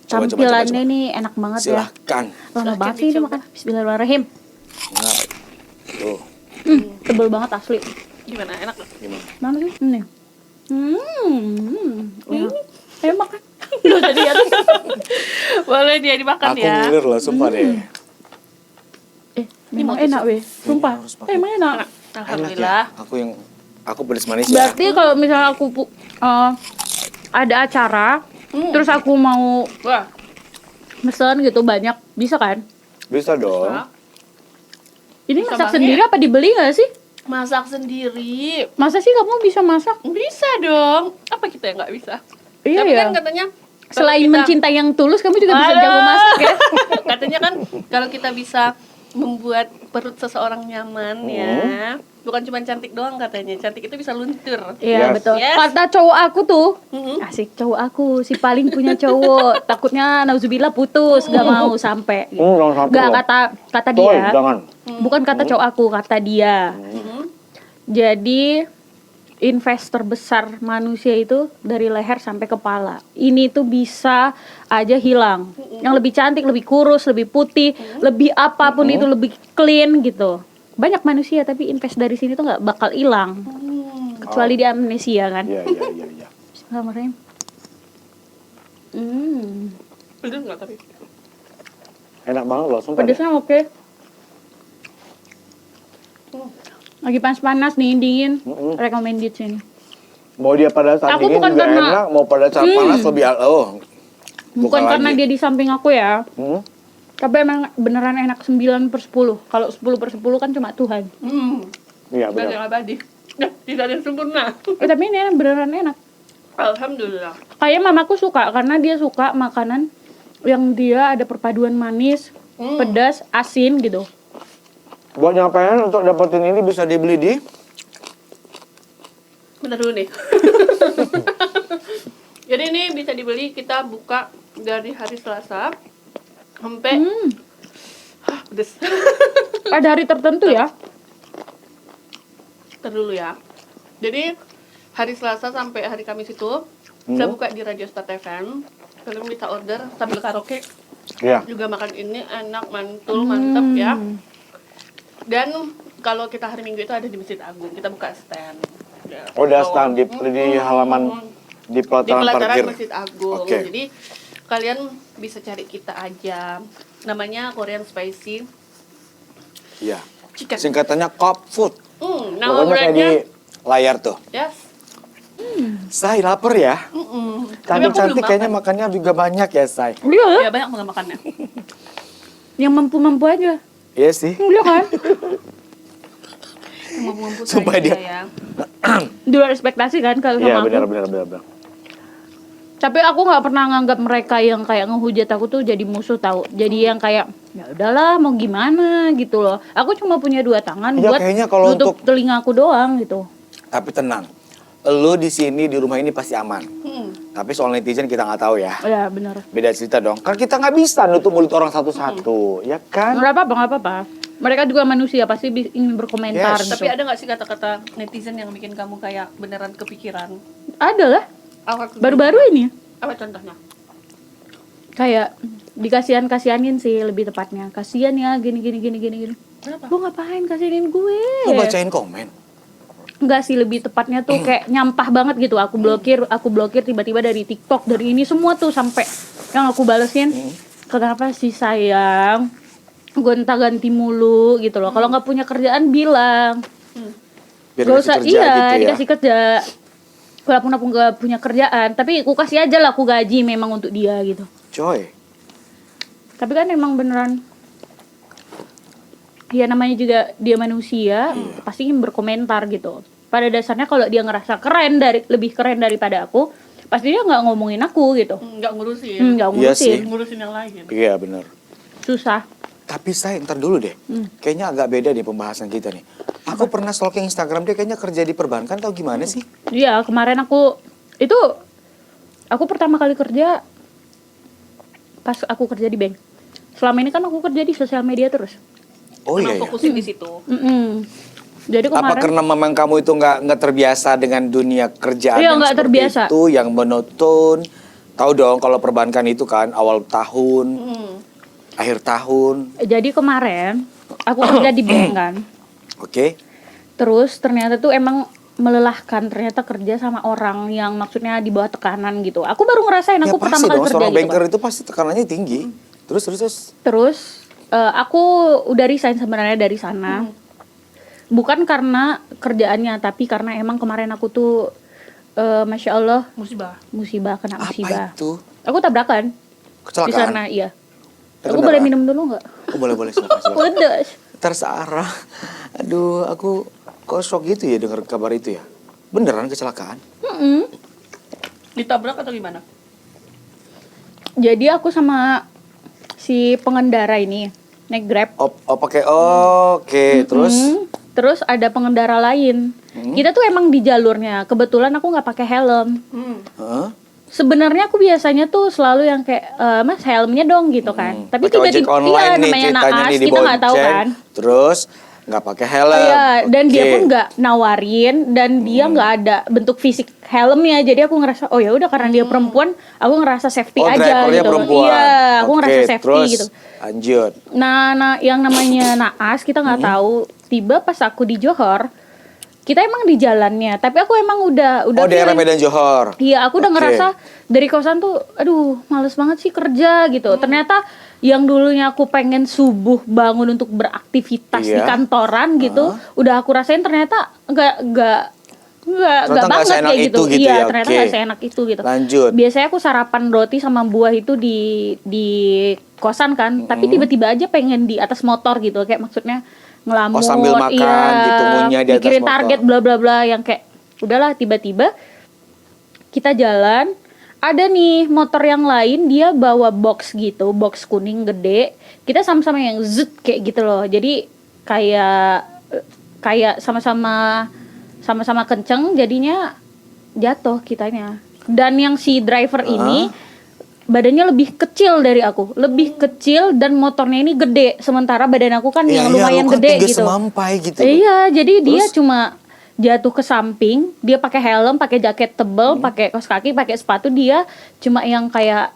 Coba, tampilannya coba. nih enak banget ya. Silahkan. Lama Silahkan banget sih ini dicoba. makan. Bismillahirrahmanirrahim. Nah, tuh, Tebel banget asli. Gimana? Enak nggak? gimana? Mana sih? Ini. Ayo makan. Loh tadi ya. Boleh dia dimakan Aku ya. ngiler loh, sumpah deh. Memang enak weh. Sumpah. harus pakai. Emang enak. Enak ya? Alhamdulillah. Aku pedes manis ya. Berarti kalau misalnya aku ada acara, terus aku mau Wah, mesen gitu banyak, bisa kan? Bisa dong. Bisa. Ini Bisa masak banget. sendiri apa dibeli nggak sih? masak sendiri. Masa sih kamu bisa masak? Bisa dong. Apa kita yang nggak bisa? Iya Tapi ya. kan katanya kalau Selain kita- mencintai yang tulus, kamu juga bisa Aduh. jago masak ya? Katanya kan kalau kita bisa membuat perut seseorang nyaman ya, bukan cuma cantik doang katanya, cantik itu bisa luntur. Iya Yes. betul. Yes. Kata cowok aku tuh, Mhm. asik cowok aku, si paling punya cowok. Takutnya nauzubillah putus, gak mau sampai. Gitu. Jangan sampai Gak dong. kata dia. Jangan. Bukan kata cowok aku, kata dia. Mhm. Jadi invest terbesar manusia itu dari leher sampai kepala. Ini tuh bisa aja hilang. Yang lebih cantik, lebih kurus, lebih putih, lebih apapun itu lebih clean gitu. Banyak manusia tapi invest dari sini tuh nggak bakal hilang. Kecuali di amnesia kan. Iya. Bismillahirrahmanirrahim. Pedes nggak tapi? Enak banget loh, sumpah. Pedesnya oke. Lagi panas-panas nih, dingin. Recommended sini. Mau dia pada saat Aku dingin bukan juga karena- enak, mau pada saat panas lebih Bukan karena dia di samping aku ya. Hmm? Tapi emang beneran enak 9/10. Kalau 10/10 kan cuma Tuhan. Iya Gak ada benar. yang abadi. Ya, tidak ada yang sempurna. Tapi ini enak, beneran enak. Alhamdulillah. Kayak mamaku suka karena dia suka makanan yang dia ada perpaduan manis, pedas, asin gitu. Buat yang pengen untuk dapetin ini bisa dibeli di Bentar dulu nih. Jadi ini bisa dibeli, kita buka dari hari Selasa sampai pedes. Pada hari tertentu ya. Bentar dulu ya. Jadi hari Selasa sampai hari Kamis itu saya buka di Radio Start FM. Kalian bisa order sambil karaoke. Iya. Juga makan ini enak, mantul, mantap ya. Dan kalau kita hari Minggu itu ada di Masjid Agung, kita buka stand. Ya, Udah gitu. stand di halaman di Di pelataran pelataran parkir. Masjid Agung. Oke. Jadi kalian bisa cari kita aja. Namanya Korean Spicy Iya. Chicken. Singkatannya Cop Food. Nama Pokoknya kayak di brandnya layar tuh. yes. Say lapar ya. Tapi aku Cantik belum kayaknya makan. makannya juga banyak ya, Say. Iya, Ya banyak banget makannya. yang mampu-mampu aja. Iya sih. Iya kan? Yang mampu-mampu Sumpah saja dia. ya. Di luar ekspektasi kan kalau Iya, sama aku. benar. Tapi aku nggak pernah nganggap mereka yang kayak ngehujat aku tuh jadi musuh tahu. Jadi yang kayak ya udahlah mau gimana gitu loh. Aku cuma punya 2 tangan Ya, buat kayaknya kalau nutup untuk- telinga aku doang gitu. Tapi tenang. Lu di sini di rumah ini pasti aman. Tapi soal netizen kita nggak tahu ya. Ya benar. Beda cerita dong. Kan kita nggak bisa nutup mulut orang satu-satu, ya kan? Nggak apa-apa. Mereka juga manusia pasti ingin berkomentar. Yes. Gitu. Tapi ada nggak sih kata-kata netizen yang bikin kamu kayak beneran kepikiran? Ada lah. Apa tuh? Baru-baru ini Apa contohnya? kayak dikasihan-kasihanin sih lebih tepatnya. Kasihan ya gini. Kenapa? Lu ngapain kasihanin gue? Lu bacain komen. Enggak sih, lebih tepatnya tuh kayak nyampah banget gitu. Aku blokir tiba-tiba dari TikTok, dari ini semua tuh sampai yang aku balesin. Kenapa sih sayang? Gonta-ganti mulu gitu loh. Kalau nggak punya kerjaan bilang. Biar Gak dikasih usah, kerja iya gitu ya. dikasih kerja. Walaupun aku nggak punya kerjaan, tapi aku kasih aja lah aku gaji memang untuk dia gitu. Coy. Tapi kan emang beneran ya namanya juga dia manusia, pasti ingin berkomentar gitu. Pada dasarnya kalau dia ngerasa lebih keren daripada aku, pasti dia nggak ngomongin aku gitu. Nggak ngurusin. Nggak Iya ngurusin. sih. Ngurusin yang lain. Iya benar. Susah. Tapi saya ntar dulu deh. Kayaknya agak beda nih pembahasan kita nih. Aku pernah stalking Instagram dia kayaknya kerja di perbankan atau gimana sih? Iya, kemarin aku pertama kali kerja pas aku kerja di bank. Selama ini kan aku kerja di sosial media terus. Oh iya. Emang Iya. fokusin di situ. Jadi Apa kemarin karena memang kamu itu nggak terbiasa dengan dunia kerjaan Iya, yang nggak seperti terbiasa. itu, yang monoton? Tahu dong kalau perbankan itu kan awal tahun, akhir tahun, jadi kemarin aku kerja di bank kan. oke? Terus ternyata tuh emang melelahkan, ternyata kerja sama orang yang maksudnya di bawah tekanan gitu. Aku baru ngerasain, aku Ya pertama pasti kali dong, kerja seorang gitu. banker Kan. itu pasti tekanannya tinggi. Terus. Terus aku udah resign sebenarnya dari sana. Bukan karena kerjaannya, tapi karena emang kemarin aku tuh Masya Allah Musibah. kena Apa musibah. itu? Aku tabrakan di Kecelakaan? sana, iya. Ada Aku boleh kendaraan? minum dulu nggak? Oh, boleh silakan. Pedas. Ntar searah. Aduh, aku kok shock gitu ya dengar kabar itu ya. Beneran kecelakaan? Ditabrak atau gimana? Jadi aku sama si pengendara ini naik Grab. Oh pakai oke. Terus Terus ada pengendara lain. Kita tuh emang di jalurnya. Kebetulan aku nggak pakai helm. Hah? Sebenarnya aku biasanya tuh selalu yang kayak Mas helmnya dong gitu kan. Tapi Pakai ojek tiba-tiba online nih namanya ceritanya naas nih kita nggak tahu dibonceng. kan. Terus nggak pakai helm. Iya, dan dia Oke. pun nggak nawarin dan dia nggak ada bentuk fisik helmnya. Jadi aku ngerasa oh ya udah karena dia perempuan, aku ngerasa safety Oh, aja drivernya gitu. perempuan. Iya, aku Oke, ngerasa safety terus gitu. lanjut. Nah, yang namanya naas kita nggak tahu. Tiba pas aku di Johor, kita emang di jalannya, tapi aku emang udah Oh, daerah feeling. Medan Johor. Iya, aku udah Oke. ngerasa dari kosan tuh, aduh, males banget sih kerja gitu. Ternyata yang dulunya aku pengen subuh bangun untuk beraktivitas di Iya. kantoran gitu, udah aku rasain ternyata nggak Ternyata nggak banget seenak kayak gitu. itu gitu Iya, ya, ternyata oke. nggak seenak itu gitu. Lanjut. Biasanya aku sarapan roti sama buah itu di kosan kan, tapi tiba-tiba aja pengen di atas motor gitu, kayak maksudnya ngelamun, Oh, sambil makan gitu, ngunyah di atas mikirin motor. target bla bla bla yang kayak udahlah tiba-tiba kita jalan, ada nih motor yang lain dia bawa box gitu, box kuning gede. Kita sama-sama yang zut kayak gitu loh. Jadi kayak sama-sama kenceng jadinya jatuh kitanya. Dan yang si driver ini badannya lebih kecil dari aku, lebih kecil dan motornya ini gede. Sementara badan aku kan yang lumayan lu kan gede 3 gitu. semampai gitu. Iya, jadi dia cuma jatuh ke samping, dia pakai helm, pakai jaket tebel, pakai kaos kaki, pakai sepatu, dia cuma yang kayak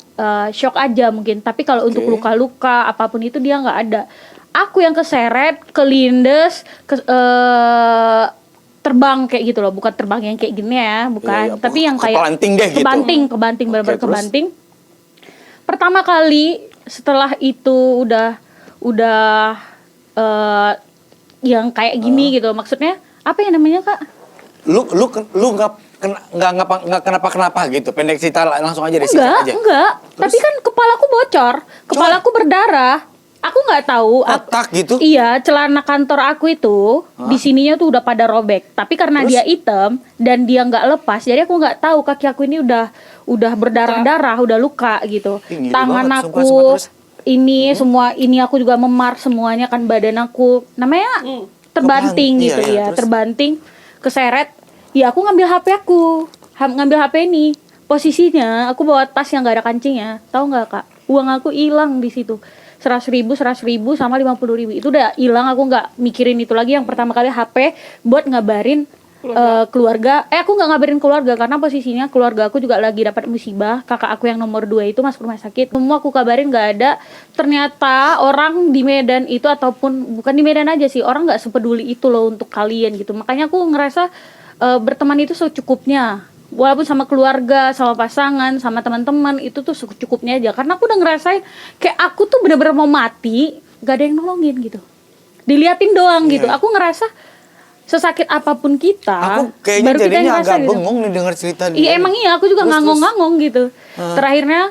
shock aja mungkin. Tapi kalau untuk luka-luka apapun itu dia nggak ada. Aku yang keseret, kelindes, terbang kayak gitu loh, bukan terbang yang kayak gini ya, bukan. Iya, iya, Tapi yang kayak kebanting deh gitu. kebanting benar-benar Oke, terus? kebanting. Pertama kali setelah itu udah yang kayak gini gitu, maksudnya apa yang namanya Kak? Lu nggak kenapa gitu. Pendek cerita langsung aja deh, singkat aja. Enggak. Tapi kan kepalaku bocor, kepalaku berdarah. Aku nggak tahu. Otak gitu? Iya, celana kantor aku itu di sininya tuh udah pada robek. Tapi karena dia hitam dan dia nggak lepas, jadi aku nggak tahu kaki aku ini udah berdarah-darah, udah luka gitu. Ih, ngeri Tangan banget, aku sumpah, terus? ini semua ini aku juga memar semuanya kan badan aku. Namanya terbanting Kebanting, gitu iya, ya, terus? terbanting, keseret. Ya aku ngambil HP aku, ngambil HP ini. Posisinya aku bawa tas yang gak ada kancingnya. Tahu nggak Kak? Uang aku hilang di situ. 100.000 sama 50.000 itu udah hilang. Aku nggak mikirin itu lagi. Yang pertama kali HP buat ngabarin keluarga. Aku nggak ngabarin keluarga karena posisinya keluarga aku juga lagi dapat musibah. Kakak aku yang nomor 2 itu masuk rumah sakit. Semua aku kabarin nggak ada. Ternyata orang di Medan itu ataupun bukan di Medan aja sih, orang nggak sepeduli itu loh untuk kalian gitu. Makanya aku ngerasa berteman itu secukupnya. Walaupun sama keluarga, sama pasangan, sama teman-teman itu tuh secukupnya aja. Karena aku udah ngerasain kayak aku tuh bener-bener mau mati, gak ada yang nolongin gitu. Diliatin doang gitu. Aku ngerasa sesakit apapun kita, Aku kayaknya baru kita yang jadinya ngerasa agak gitu. bengong nih denger cerita dia. Iya emang iya, aku juga Terus, ngangong-ngangong gitu. Terakhirnya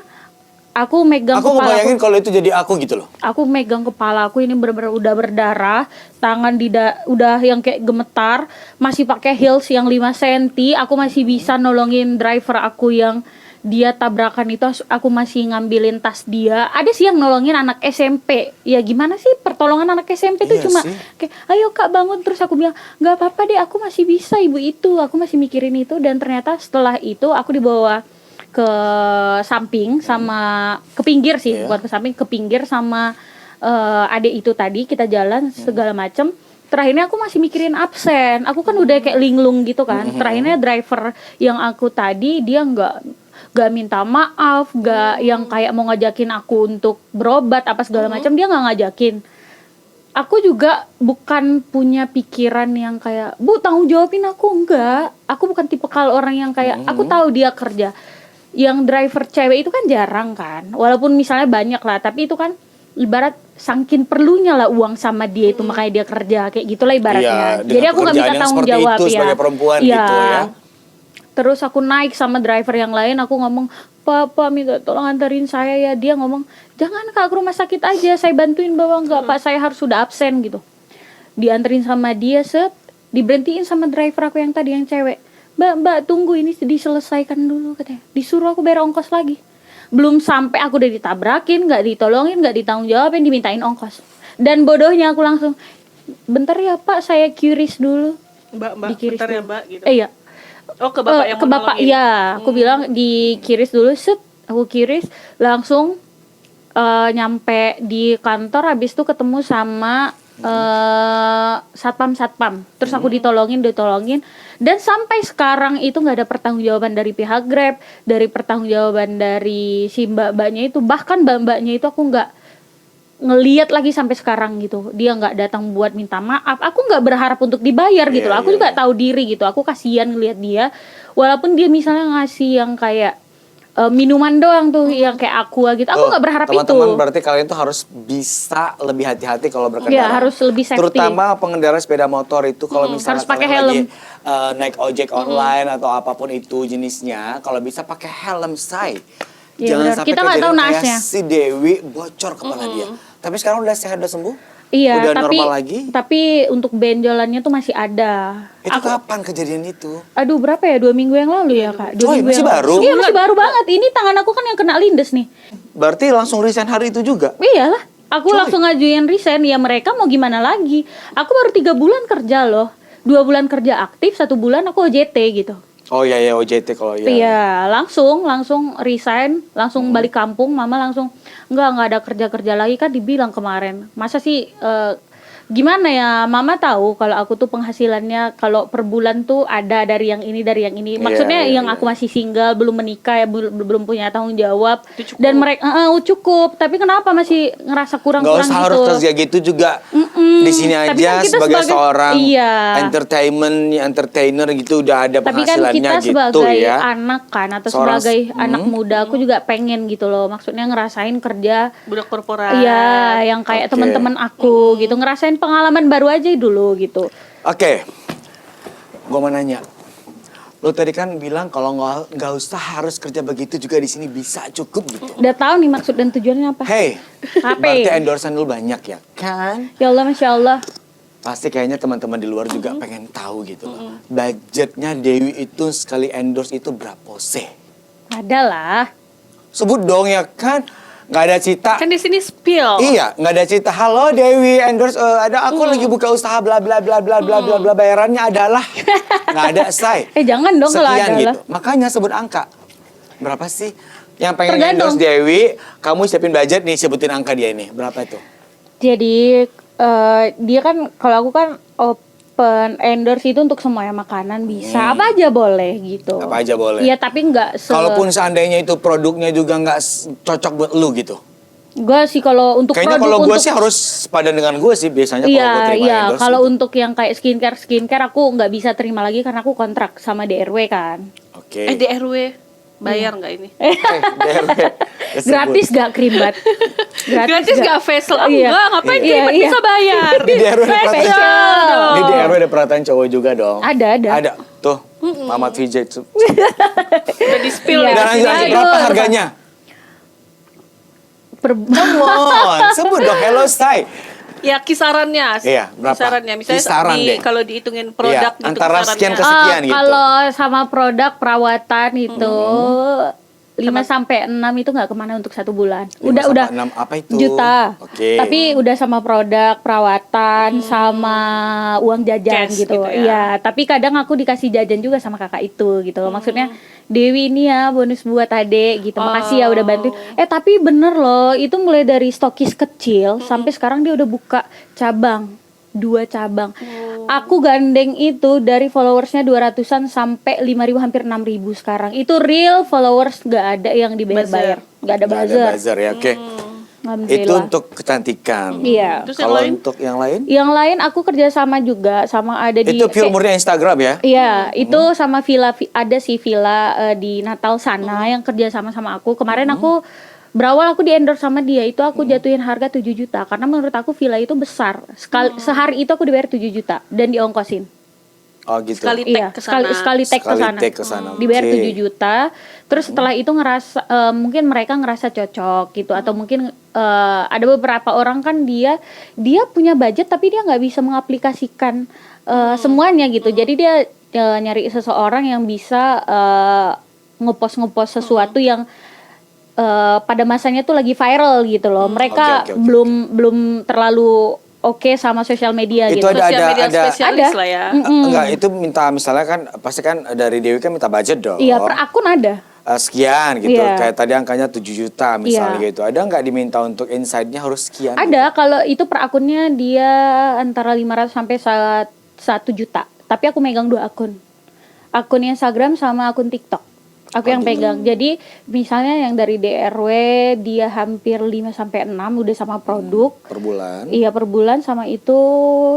aku megang Aku kepala ngebayangin kalau itu jadi aku gitu loh. aku megang kepala aku ini bener-bener udah berdarah, tangan udah yang kayak gemetar, masih pakai heels yang 5 cm, aku masih bisa nolongin driver aku yang dia tabrakan itu, aku masih ngambilin tas dia. Ada sih yang nolongin anak SMP. Ya gimana sih pertolongan anak SMP tuh Iya cuma sih. kayak ayo Kak bangun, terus aku bilang nggak apa-apa deh, aku masih bisa ibu itu, aku masih mikirin itu. Dan ternyata setelah itu aku dibawa ke samping sama ke pinggir sih, bukan ke samping, ke pinggir sama adik itu tadi. Kita jalan segala macem. Terakhirnya aku masih mikirin absen. Aku kan udah kayak linglung gitu kan. Terakhirnya driver yang aku tadi dia nggak minta maaf, nggak yang kayak mau ngajakin aku untuk berobat apa segala macam, dia nggak ngajakin. Aku juga bukan punya pikiran yang kayak Bu tanggung jawabin aku, enggak. Aku bukan tipe kalau orang yang kayak aku tahu dia kerja. Yang driver cewek itu kan jarang kan, walaupun misalnya banyak lah, tapi itu kan ibarat sangkin perlunya lah uang sama dia itu, makanya dia kerja kayak gitulah ibaratnya. Iya, Jadi aku nggak minta dengan tanggung pekerjaan yang jawab seperti itu sebagai perempuan gitu ya. Terus aku naik sama driver yang lain, aku ngomong, Pak minta tolong anterin saya ya. Dia ngomong, jangan Kak, ke rumah sakit aja, saya bantuin bawa. Enggak Pak, saya harus sudah absen gitu. Dianterin sama dia, diberhentiin sama driver aku yang tadi yang cewek. Mbak tunggu ini diselesaikan dulu katanya. Disuruh aku bayar ongkos lagi. Belum sampai aku udah ditabrakin, nggak ditolongin, nggak ditanggung jawabin, dimintain ongkos. Dan bodohnya aku langsung, bentar ya Pak, saya QRIS dulu. Mbak, Dikiris bentar ya dulu. Mbak gitu. Iya. Oh, ke Bapak yang Ke mau Bapak, nolongin. iya. Aku bilang dikiris dulu, aku kiris, langsung nyampe di kantor. Habis itu ketemu sama satpam. Terus aku ditolongin. Dan sampai sekarang itu nggak ada pertanggungjawaban dari pihak Grab, dari pertanggungjawaban dari si mbak-mbaknya itu. Bahkan mbak-mbaknya itu aku nggak ngeliat lagi sampai sekarang gitu. Dia nggak datang buat minta maaf. Aku nggak berharap untuk dibayar gitu loh. Aku juga tahu diri gitu. Aku kasihan ngeliat dia. Walaupun dia misalnya ngasih yang kayak minuman doang tuh yang kayak aqua gitu. Aku nggak berharap itu. Teman-teman berarti kalian tuh harus bisa lebih hati-hati kalau berkendara. Iya, harus lebih safety. Terutama pengendara sepeda motor itu kalau misalnya harus pakai kalian helm. lagi naik ojek online atau apapun itu jenisnya, kalau bisa pakai helm say. Iya, Jangan benar. sampai Kita nggak tahu kejadian kayak naasnya. si Dewi bocor kepala dia. Tapi sekarang udah sehat, udah sembuh? Iya, Udah tapi normal lagi? tapi untuk benjolannya tuh masih ada. Itu kapan kejadian itu? Aduh, berapa ya? 2 minggu yang lalu ya, Kak? 2 Coy, minggu masih yang baru? lalu. Iya, masih baru banget. Ini tangan aku kan yang kena lindes nih. Berarti langsung resign hari itu juga? Iyalah, aku langsung ngajuin resign. Ya mereka mau gimana lagi? Aku baru 3 bulan kerja loh. 2 bulan kerja aktif, 1 bulan aku OJT gitu. Oh iya OJT kalau iya. Iya, langsung resign, langsung balik kampung. Mama langsung enggak ada kerja lagi kan dibilang kemarin. Masa sih gimana ya, Mama tahu kalau aku tuh penghasilannya kalau per bulan tuh ada dari yang ini. Maksudnya yang aku masih single, belum menikah ya, belum punya tanggung jawab. Dan mereka cukup, tapi kenapa masih ngerasa kurang-kurang Nggak usah gitu. harus kerja gitu juga. Di sini Tapi aja kan kita sebagai seorang iya. entertainer gitu udah ada Tapi kan penghasilannya kita gitu sebagai ya. anak kan atau Seorang- sebagai anak muda, aku juga pengen gitu loh. Maksudnya ngerasain kerja. Budak korporat. Iya, yang kayak Oke. teman-teman aku gitu, ngerasain pengalaman baru aja dulu gitu. Oke, gua mau nanya. Lo tadi kan bilang kalau nggak usah harus kerja begitu juga di sini bisa cukup gitu. Udah tahu nih maksud dan tujuannya apa? Hey, Apa? berarti endorsean lu banyak ya kan? Ya Allah, Masya Allah. Pasti kayaknya teman-teman di luar juga pengen tahu gitu loh. Budgetnya Dewi itu sekali endorse itu berapa sih? Ada lah. Sebut dong ya kan? Nggak ada cita. Kan di sini spill. Iya, nggak ada cerita. Halo Dewi, endorse ada aku lagi buka usaha bla bla bla bla bla bla bla, bayarannya adalah nggak ada say. Jangan dong kalau Sekian ada gitu. lah. Makanya sebut angka. Berapa sih? Yang pengen Tergantung. endorse Dewi, kamu siapin budget nih, sebutin angka dia ini. Berapa itu? Jadi dia kan, kalau aku kan open endorse itu untuk semua yang makanan bisa, apa aja boleh gitu. Apa aja boleh. Iya, tapi nggak Kalaupun seandainya itu produknya juga nggak cocok buat lu gitu. Gue sih kalau untuk Kayaknya produk kalau gue untuk sih harus sepadan dengan gue sih biasanya kalau gue terima iya, endorse. kalau gitu. untuk yang kayak skincare aku nggak bisa terima lagi karena aku kontrak sama DRW kan. Oke. Di RW bayar nggak ini? DRW. Tersebut. Gratis gak krimbat? Gratis gak facial? Iya. Enggak, ngapain Iya, krim? iya. Bisa bayar. Di DRW ada perhatian. Facial dong. Di DRW ada perhatian cowok juga dong. Ada. Ada. Tuh, Mamat VJ tuh. Udah di spill Iya. ya. Dan di sini. lanjut, berapa harganya? Come on, sebut dong Hello Stay. Ya kisarannya. Iya, berapa? Kisarannya. Misalnya Kisaran deh. kalau dihitungin produk Iya, antara kisarannya. sekian ke sekian gitu. Kalau sama produk perawatan itu 5 sampai 6 itu nggak kemana untuk 1 bulan. 5 Udah sampai 6 apa itu? juta. Oke. Tapi udah sama produk perawatan sama uang jajan Cash gitu. gitu ya. Iya, tapi kadang aku dikasih jajan juga sama kakak itu gitu loh. Maksudnya Dewi ini ya bonus buat adek gitu. Makasih ya udah bantuin. Tapi bener loh, itu mulai dari stokis kecil sampai sekarang dia udah buka cabang. 2 cabang. Aku gandeng itu dari followersnya 200-an sampai 5.000 hampir 6.000 sekarang. Itu real followers, nggak ada yang dibayar-bayar. Nggak ada Nggak buzzer. buzzer ya, oke. Alhamdulillah. Itu untuk kecantikan. Iya. Terus yang Kalau lain? untuk yang lain? Yang lain aku kerja sama juga sama ada di Itu pure murni Instagram ya? Iya, itu sama villa ada sih villa di Natal sana yang kerja sama aku. Kemarin aku berawal aku di endorse sama dia, itu aku jatuhin harga 7 juta karena menurut aku villa itu besar. Sehari itu aku dibayar 7 juta dan diongkosin. Oh gitu. Sekali Iya, tag ke sana. sekali tag ke Sekali sana. tag ke sana, Dibayar oke. 7 juta. Terus setelah itu ngerasa mungkin mereka ngerasa cocok gitu atau mungkin ada beberapa orang kan dia punya budget tapi dia nggak bisa mengaplikasikan semuanya gitu. Jadi dia nyari seseorang yang bisa ngepost sesuatu yang pada masanya tuh lagi viral gitu loh. Mereka Oke. belum terlalu oke sama sosial media Itu gitu. Sosial media ada- spesialis ada. lah ya. Enggak, itu minta misalnya kan pasti kan dari Dewi kan minta budget dong. Iya, per akun ada. sekian gitu. Iya. Kayak tadi angkanya 7 juta misalnya Iya. gitu. Ada nggak diminta untuk insight-nya harus sekian? Ada, kalau itu per akunnya dia antara 500 sampai 1 juta. Tapi aku megang 2 akun. Akun Instagram sama akun TikTok. Aku yang pegang. Jadi misalnya yang dari DRW dia hampir 5 sampai 6 udah sama produk. Per bulan? Iya, per bulan, sama itu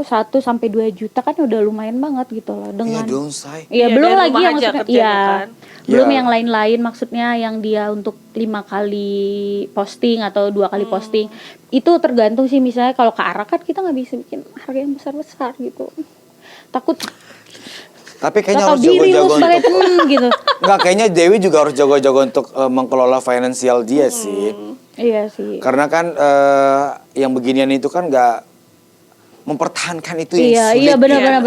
1 sampai 2 juta kan udah lumayan banget gitu loh dengan. Iya dong, say. Iya, Iya, belum dari lagi rumah yang aja maksudnya kerjanya iya. kan. Belum Iya. yang lain-lain, maksudnya yang dia untuk 5 kali posting atau 2 kali posting. Itu tergantung sih, misalnya kalau ke arah kan kita nggak bisa bikin harga yang besar-besar gitu. Takut Tapi kayaknya bakal harus diri lu jago-jago sebagai untuk... temen gitu. Enggak, kayaknya Dewi juga harus jago-jago untuk mengelola finansial dia sih. Iya sih. Karena kan yang beginian itu kan nggak mempertahankan itu yang Iya, sulit. iya, ya.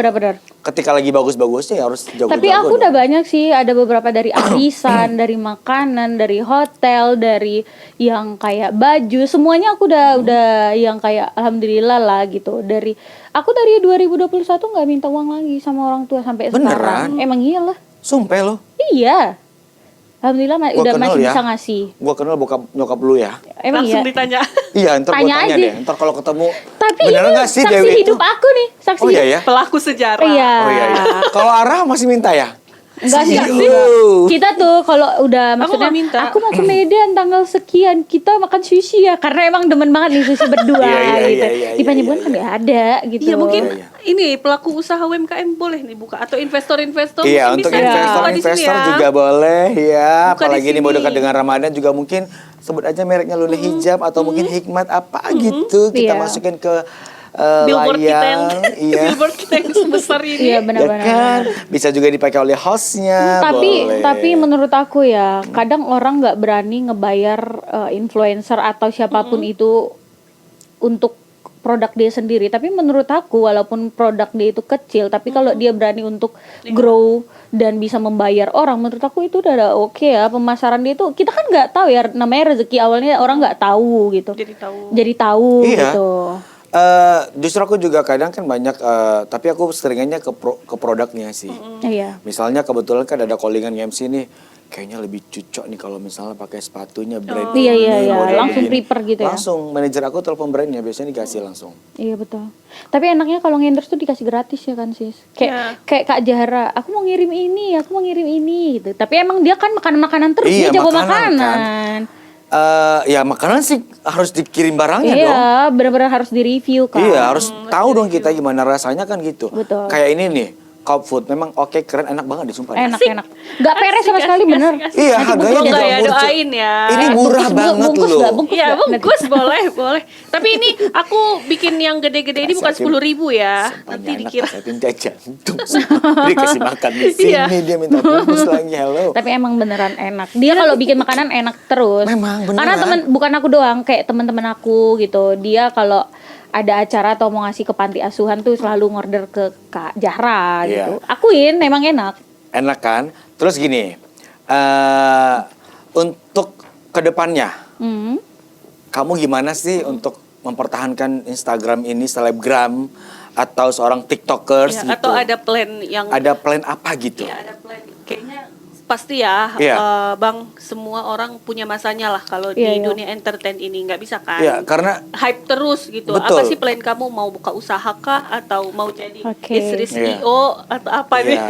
benar. Ketika lagi bagus-bagusnya ya harus jago-jago. Tapi aku dong. udah banyak sih, ada beberapa dari arisan, dari makanan, dari hotel, dari yang kayak baju, semuanya aku udah yang kayak alhamdulillah lah gitu. Aku dari 2021 nggak minta uang lagi sama orang tua sampai Beneran? sekarang. Emang iyalah. Sumpah lo. Iya. Alhamdulillah Gua udah kenal masih ya. bisa ngasih. Gua kenal bokap nyokap lu ya. Emang Langsung iya. ditanya. Iya, ntar gua Tanya tanya aja. deh. Ntar kalau ketemu Tapi beneran ini nggak sih saksi Dewi itu? hidup aku nih, saksi. Oh iya ya. Pelaku sejarah. Iya. Oh iya ya. Kalau Arah masih minta ya? Enggak sih. Serius? Kita tuh kalau udah maksudnya nggak minta. aku mau ke Medan tanggal sekian, kita makan sushi ya, karena emang demen banget nih sushi berdua Iya, gitu. iya, Di Panjaibuan iya, kan nggak ada gitu. Iya, mungkin Iya, ini pelaku usaha UMKM boleh nih buka, atau investor-investor Iya, mungkin untuk bisa buka di sini investor-investor ya. juga boleh ya. Buka di Apalagi ini mau sini. dekat dengan Ramadan juga mungkin sebut aja mereknya Lule Hijab atau mungkin Hikmat apa gitu. Kita Iya. masukin ke Billboard kita yang layar. Iya. billboard kita yang sebesar ini. Iya, Ya benar-benar. kan? Bisa juga dipakai oleh hostnya. boleh. Tapi menurut aku ya, kadang orang nggak berani ngebayar influencer atau siapapun itu untuk produk dia sendiri. Tapi menurut aku, walaupun produk dia itu kecil, tapi kalau dia berani untuk grow dan bisa membayar orang, menurut aku itu udah oke ya. Pemasaran dia itu, kita kan nggak tahu ya, namanya rezeki awalnya orang nggak tahu gitu. Jadi tahu Iya. gitu. Justru aku juga kadang kan banyak, tapi aku seringnya ke produknya sih. Iya. Misalnya kebetulan kan ada callingan MC nih, kayaknya lebih cocok nih kalau misalnya pakai sepatunya brand Iya, ini, iya, iya. model Langsung begini. prepare gitu ya. Langsung manajer aku telepon brandnya, biasanya dikasih langsung. Iya betul. Tapi enaknya kalau ngendorse tuh dikasih gratis ya kan sis. Kayak Kak Jahara, aku mau ngirim ini gitu. Tapi emang dia kan makanan-makanan terus, Iya, dia jago makanan kan. makanan. Ya makanan sih harus dikirim barangnya dong. Iya, benar-benar harus direview kan. Iya, harus tahu dong kita gimana rasanya kan gitu. Betul. Kayak ini nih, Cobb Food memang oke, keren, enak banget disumpah. Enak. Gak peres sama sekali bener. Iya, harganya Semoga juga ya, murah. doain ya. Ini murah banget bungkus loh. nggak? Bungkus Iya, nggak? bungkus boleh. Tapi ini aku bikin yang gede-gede ini bukan 10.000 ya. Nanti dikira. Saya pinta jantung. Dikasih makan di sini, Iya. dia minta bungkus lagi. Halo. Tapi emang beneran enak. Dia kalau bikin makanan enak terus. Memang, beneran. Karena bukan aku doang, kayak teman-teman aku gitu. Dia kalau ada acara atau mau ngasih ke panti asuhan tuh selalu ngorder ke Kak Jahra Iya. gitu. Akuin memang enak. Enak kan? Terus gini, untuk kedepannya, Hmm. kamu gimana sih untuk mempertahankan Instagram ini, selebgram atau seorang TikTokers Ya, gitu? atau ada plan yang Ada plan apa gitu? ya, ada plan. Kayaknya pasti ya, Iya. Bang, semua orang punya masanya lah kalau Iya, di iya. dunia entertain ini, nggak bisa kan? Ya, karena Hype terus gitu. Betul. Apa sih plan kamu, mau buka usaha kah atau mau jadi Oke. istri Iya. CEO atau apa nih? ya,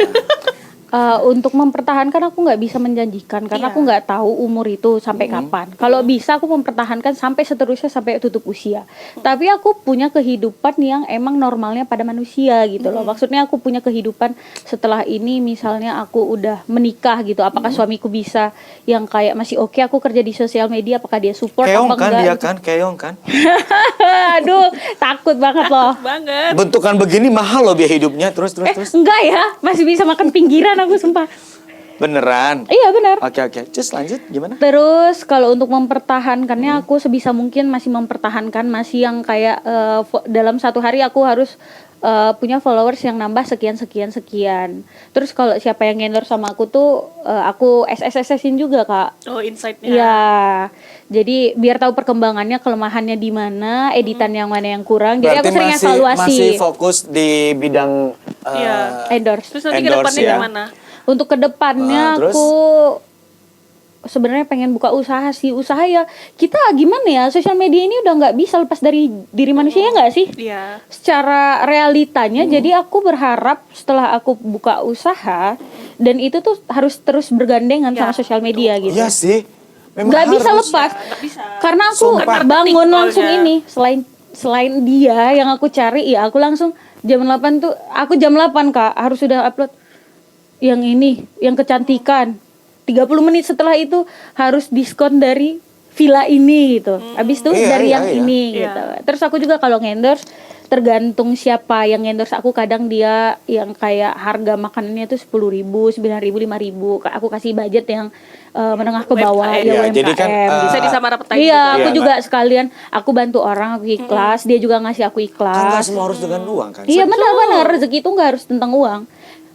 Untuk mempertahankan aku nggak bisa menjanjikan karena Iya. aku nggak tahu umur itu sampai kapan. Kalau bisa aku mempertahankan sampai seterusnya sampai tutup usia. Tapi aku punya kehidupan yang emang normalnya pada manusia gitu loh. Maksudnya aku punya kehidupan setelah ini, misalnya aku udah menikah gitu. Apakah suamiku bisa yang kayak masih oke aku kerja di sosial media, apakah dia support keong apa kan enggak? dia gitu. kan, keong kan. Aduh, takut banget loh. Banget. Bentukan begini mahal loh biaya hidupnya, terus. Enggak ya, masih bisa makan pinggiran aku sumpah. Beneran. Iya benar. Oke. Just lanjut gimana? Terus kalau untuk mempertahankannya aku sebisa mungkin masih mempertahankan, masih yang kayak dalam satu hari aku harus punya followers yang nambah sekian. Terus kalau siapa yang endorse sama aku tuh aku SSS-in juga Kak. Oh, insight-nya. Iya. Jadi biar tahu perkembangannya, kelemahannya di mana, editan yang mana yang kurang. Jadi Berarti aku sering masih evaluasi. fokus di bidang Iya. Endorse. Terus nanti ke Endorse depannya ya. gimana? Untuk kedepannya Terus? aku sebenarnya pengen buka usaha sih. Usaha ya kita gimana ya, sosial media ini udah nggak bisa lepas dari diri manusia, ya nggak sih? Iya. Secara realitanya, jadi aku berharap setelah aku buka usaha, dan itu tuh harus terus bergandengan Ya, sama sosial media gitu. Iya sih. Memang Nggak bisa harus. lepas. Nggak bisa. Karena aku Sumpah. bangun Penting langsung soalnya. ini, selain dia yang aku cari, ya aku langsung jam 8 tuh, aku jam 8 Kak harus sudah upload yang ini, yang kecantikan. 30 menit setelah itu harus diskon dari villa ini gitu. Habis itu Iya, dari iya, yang iya. ini Iya. gitu. Terus aku juga kalau endorse tergantung siapa yang endorse aku, kadang dia yang kayak harga makanannya tuh 10.000, 9.000, 5.000. Aku kasih budget yang menengah ke bawah UMKM. ya, Iya, UMKM. jadi kan, Bisa disamaratain Iya, juga. aku Iya, juga sekalian aku bantu orang, aku ikhlas, dia juga ngasih aku Kan nggak ikhlas. semua harus dengan uang kan. Iya benar-benar, rezeki itu nggak harus tentang uang.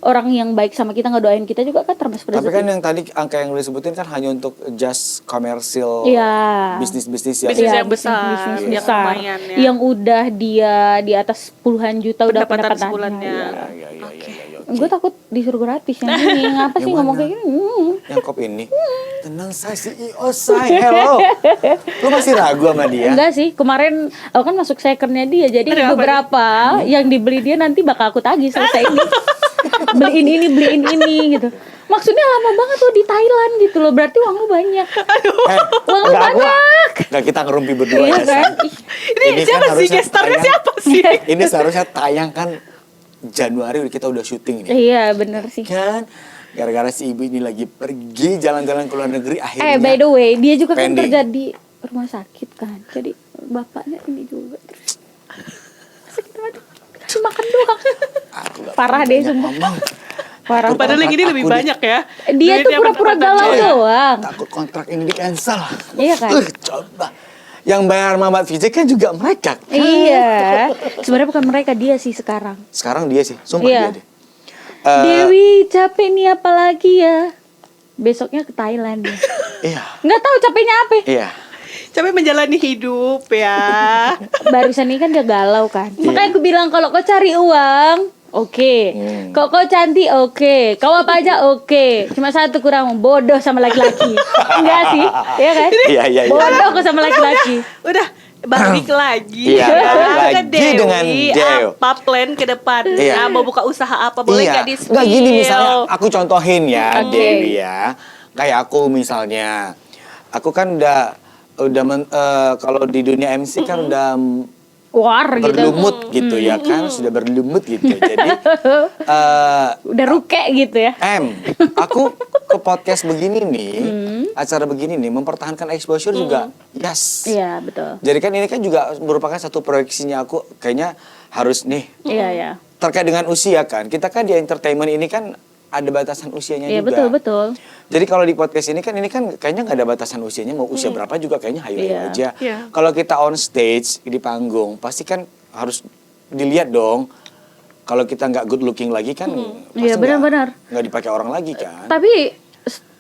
Orang yang baik sama kita ngedoain kita juga kan termasuk rezeki. Tapi kan yang tadi angka yang lu sebutin kan hanya untuk just komersil Iya. bisnis-bisnis yang Bisnis Iya, yang besar, bisnis yang besar. lumayan ya. Yang udah dia di atas puluhan juta udah Pendapatan pendapatannya. sebulannya. Iya. iya. Gue takut disuruh gratis yang ini. Ngapa sih Yang ngomong mana? kayak gini? Yang kop ini. Tenang saya CEO saya. Hello. Lu masih ragu sama dia? Enggak sih, kemarin aku kan masuk secondnya dia, jadi Ada apa beberapa yang dibeli dia nanti bakal aku tagih selesai ini. beliin ini gitu. Maksudnya lama banget loh di Thailand gitu loh, berarti uang lu banyak. Uang lu Enggak, banyak. Enggak, kita ngerumpi berdua Iya ya, kan? San. Ini siapa sih? harusnya Gestarnya tayang- siapa sih? Ini seharusnya tayang kan Januari kita udah syuting nih. Iya bener sih. Kan gara-gara si ibu ini lagi pergi jalan-jalan ke luar negeri akhirnya. By the way, dia juga kan pending. kerja di rumah sakit kan. Jadi bapaknya ini juga. Sakit banget. Cuma makan doang. Aku nggak Parah pengen deh, banyak sumpah. ngomong. Parah. Padahal yang ini Aku lebih di- banyak ya. Dia tuh Duitnya pura-pura pendapatan galau dia. doang. Takut kontrak ini di cancel. Iya kan? Coba. Yang bayar Mamat Vijay kan juga mereka. Iya. Sebenarnya bukan mereka, dia sih sekarang. Sekarang dia sih, sumpah Iya. dia deh. Dewi capek nih apalagi ya. Besoknya ke Thailand dia. Iya. Nggak tahu capeknya apa. Iya. Capek menjalani hidup ya. Barusan ini kan dia galau kan. Makanya aku bilang kalau kau cari uang, oke. Kok kau cantik, oke. Kau apa aja, oke. Cuma satu kurang, bodoh sama laki-laki. Enggak sih, iya kan? Iya, iya, iya. Bodoh kok sama laki-laki. Udah balik lagi. Iya, ya. balik Ke lagi Dewi, dengan Dew. apa plan ke depannya? Iya. Mau buka usaha apa? Boleh Iya. nggak di Nggak gini misalnya, aku contohin ya, Oke. Dewi ya. Kayak aku misalnya, aku kan udah kalau di dunia MC kan udah War gitu. berlumut gitu ya kan, sudah berlumut gitu. Jadi Udah ruke gitu ya. aku ke podcast begini nih, acara begini nih, mempertahankan exposure juga, yes. Iya, betul. Jadi kan ini kan juga merupakan satu proyeksinya aku, kayaknya harus nih Iya, iya. terkait dengan usia kan. Kita kan di entertainment ini kan ada batasan usianya Iya, juga. betul, betul. Jadi kalau di podcast ini kan kayaknya nggak ada batasan usianya, mau usia berapa juga kayaknya hayu Iya. aja. Iya. Kalau kita on stage di panggung, pasti kan harus dilihat dong. Kalau kita nggak good looking lagi kan, pasti Iya, benar-benar. nggak dipakai orang lagi kan. Tapi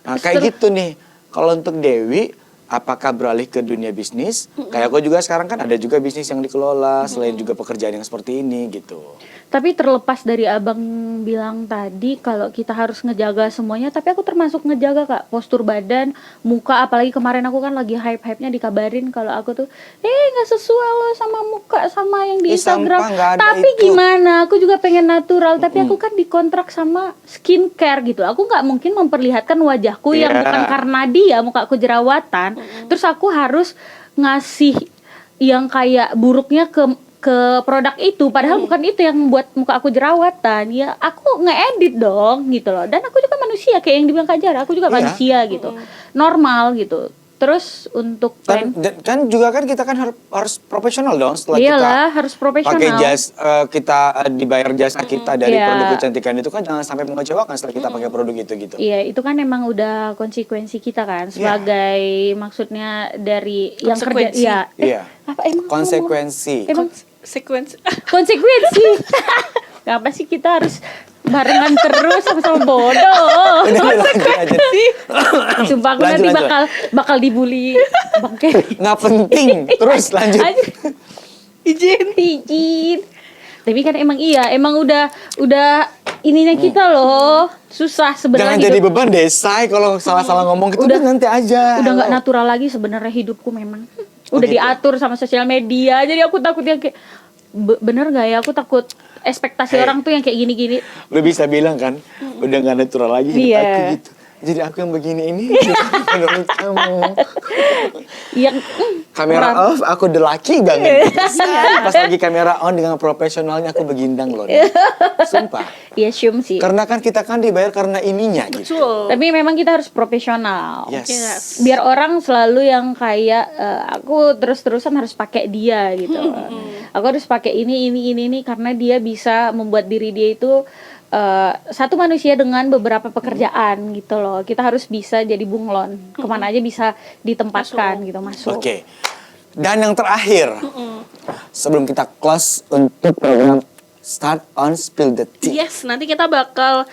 Nah kayak gitu nih. Kalau untuk Dewi, apakah beralih ke dunia bisnis? Kayak aku juga sekarang kan ada juga bisnis yang dikelola, selain juga pekerjaan yang seperti ini gitu. Tapi terlepas dari abang bilang tadi kalau kita harus ngejaga semuanya, tapi aku termasuk ngejaga Kak, postur badan, muka, apalagi kemarin aku kan lagi hype-hype-nya dikabarin kalau aku tuh nggak sesuai loh sama muka sama yang di Instagram. Sampah, nggak ada Tapi itu. gimana? Aku juga pengen natural, tapi aku kan dikontrak sama skincare gitu. Aku nggak mungkin memperlihatkan wajahku yang Iya. bukan karena dia mukaku jerawatan. Terus aku harus ngasih yang kayak buruknya ke produk itu, padahal bukan itu yang membuat muka aku jerawatan. Ya aku nge-edit dong gitu loh. Dan aku juga manusia kayak yang dibilang Kak Jara, aku juga Iya. manusia gitu. Normal gitu. Terus untuk Kan, kan juga kan kita kan harus profesional dong setelah iyalah kita harus profesional. pakai kita dibayar jasa kita dari Iya. produk kecantikan itu kan jangan sampai mengecewakan setelah kita pakai produk itu gitu. Iya, itu kan emang udah konsekuensi kita kan sebagai maksudnya dari yang kerja. Konsekuensi. Iya. Iya. Apa emang Konsekuensi. Emang Sequence. konsekuensi. Kenapa sih kita harus barengan terus sama-sama bodoh? Udah, lanjut aja. Sumpah aku Lanjut, nanti lanjut. bakal dibully bangke. Nggak penting. Terus lanjut. Izin. Tapi kan emang iya, emang udah ininya kita loh. Susah sebenarnya. Jangan jadi beban deh, Say. Kalau salah-salah ngomong itu Udah- nanti aja. Udah nggak Halo. natural lagi sebenarnya hidupku memang. Oh, Udah gitu. diatur sama sosial media. Jadi aku takut yang kayak bener nggak ya? Aku takut ekspektasi Hey. orang tuh yang kayak gini-gini. Lu bisa bilang kan, udah gak natural lagi hidup Iya. aku gitu. Jadi aku yang begini ini menurut kamu. Yang Kamera off, aku the lucky banget. Pas lagi kamera on dengan profesionalnya aku begindang loh. Sumpah. ya syum sih. Karena kan kita kan dibayar karena ininya gitu. Betul. Tapi memang kita harus profesional. Yes. Yes. Biar orang selalu yang kayak aku terus-terusan harus pakai dia gitu. Aku harus pakai ini karena dia bisa membuat diri dia itu satu manusia dengan beberapa pekerjaan gitu loh. Kita harus bisa jadi bunglon. Kemana aja bisa ditempatkan gitu masuk. Oke. Dan yang terakhir, sebelum kita close untuk program Start on Spill the Tea. Yes, nanti kita bakal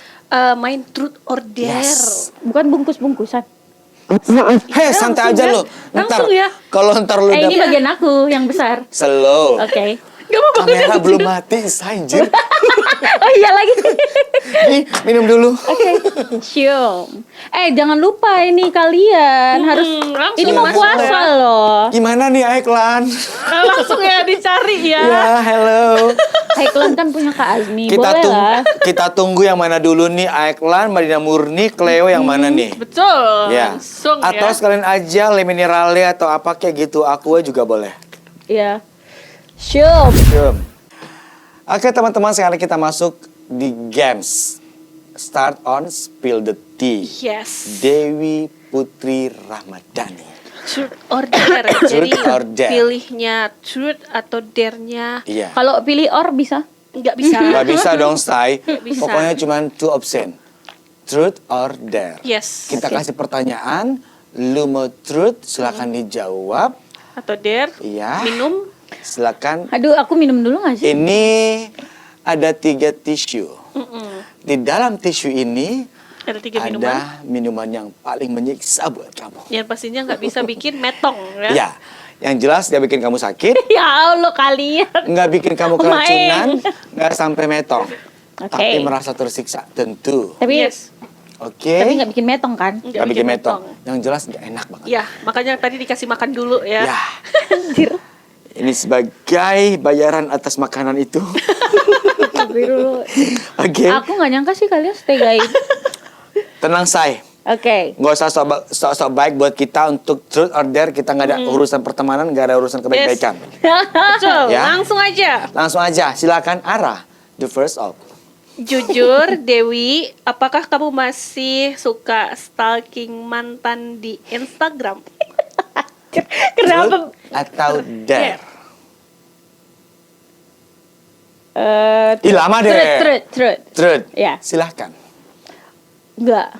main truth or dare. Yes. Bukan bungkus-bungkusan. Hei, santai langsung aja ya. lu. Langsung ya. Kalau ntar lu Ini dapet bagian aku yang besar. slow. Oke. Gak apa-apa. Kamera belum mati, anjir. Oh iya lagi. Nih, minum dulu. Oke, cium. Jangan lupa ini kalian harus. langsung Ini mau masuk puasa ya. loh. Gimana nih Aiklan? Langsung ya dicari ya. Ya, hello. Haiklan kan punya Kak Azmi, Kita boleh tunggu, lah. kita tunggu yang mana dulu nih, Aiklan, Madina Murni, Cleo yang mana nih? Betul. Ya. Langsung Atau ya. sekalian aja Le Minerale atau apa kayak gitu, aqua juga boleh. Iya. Cium. Cium. Oke teman-teman, sekarang kita masuk di games. Start on Spill the Tea. Yes. Dewi Putri Ramadhani. Truth or dare. Jadi or dare. pilihnya truth atau dare-nya Iya. Kalau pilih or bisa? nggak bisa. Gak bisa dong, Say. bisa. Pokoknya cuma 2 option. Truth or dare. Yes. Kita kasih pertanyaan, lu mau truth, silakan dijawab. Atau dare. Iya. Minum. Silakan. Aduh, aku minum dulu nggak sih? Ini ada 3 tisu. Di dalam tisu ini Ada 3 minuman. ada minuman yang paling menyiksa buat kamu. Yang pastinya nggak bisa bikin metong ya. Ya, yang jelas dia bikin kamu sakit, Ya Allah kalian. nggak bikin kamu keracunan, Main. nggak sampai metong. Oke. Tapi merasa tersiksa, tentu. Tapi Yes. Oke. tapi nggak bikin metong kan? Nggak bikin metong. Yang jelas nggak enak banget. Ya, makanya tadi dikasih makan dulu ya. Ya, Anjir. ini sebagai bayaran atas makanan itu. Astagfirullah. Oke, Aku nggak nyangka sih kalian setega itu. tenang Say. Oke. Nggak usah sok baik buat kita untuk truth or dare. Kita nggak ada urusan pertemanan, nggak ada urusan kebaikan. Betul, Ya. langsung aja. Langsung aja, silakan Ara, the first of. Jujur, Dewi, apakah kamu masih suka stalking mantan di Instagram? Kenapa? Truth atau dare? Ih, lama deh. Truth. Truth. Ya. Silahkan. Enggak.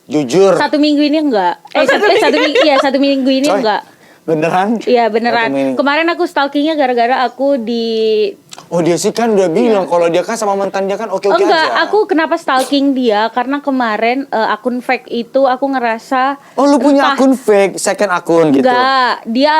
Jujur. Satu minggu ini enggak. Satu minggu ini Coy, enggak. Beneran? Iya beneran. Satu minggu. Kemarin aku stalkingnya gara-gara aku di Oh dia sih kan udah bilang kalau dia kan sama mantan dia kan oke-oke enggak, aja. aku kenapa stalking dia? Karena kemarin akun fake itu aku ngerasa Oh lu punya entah- akun fake, second akun gitu. Enggak, dia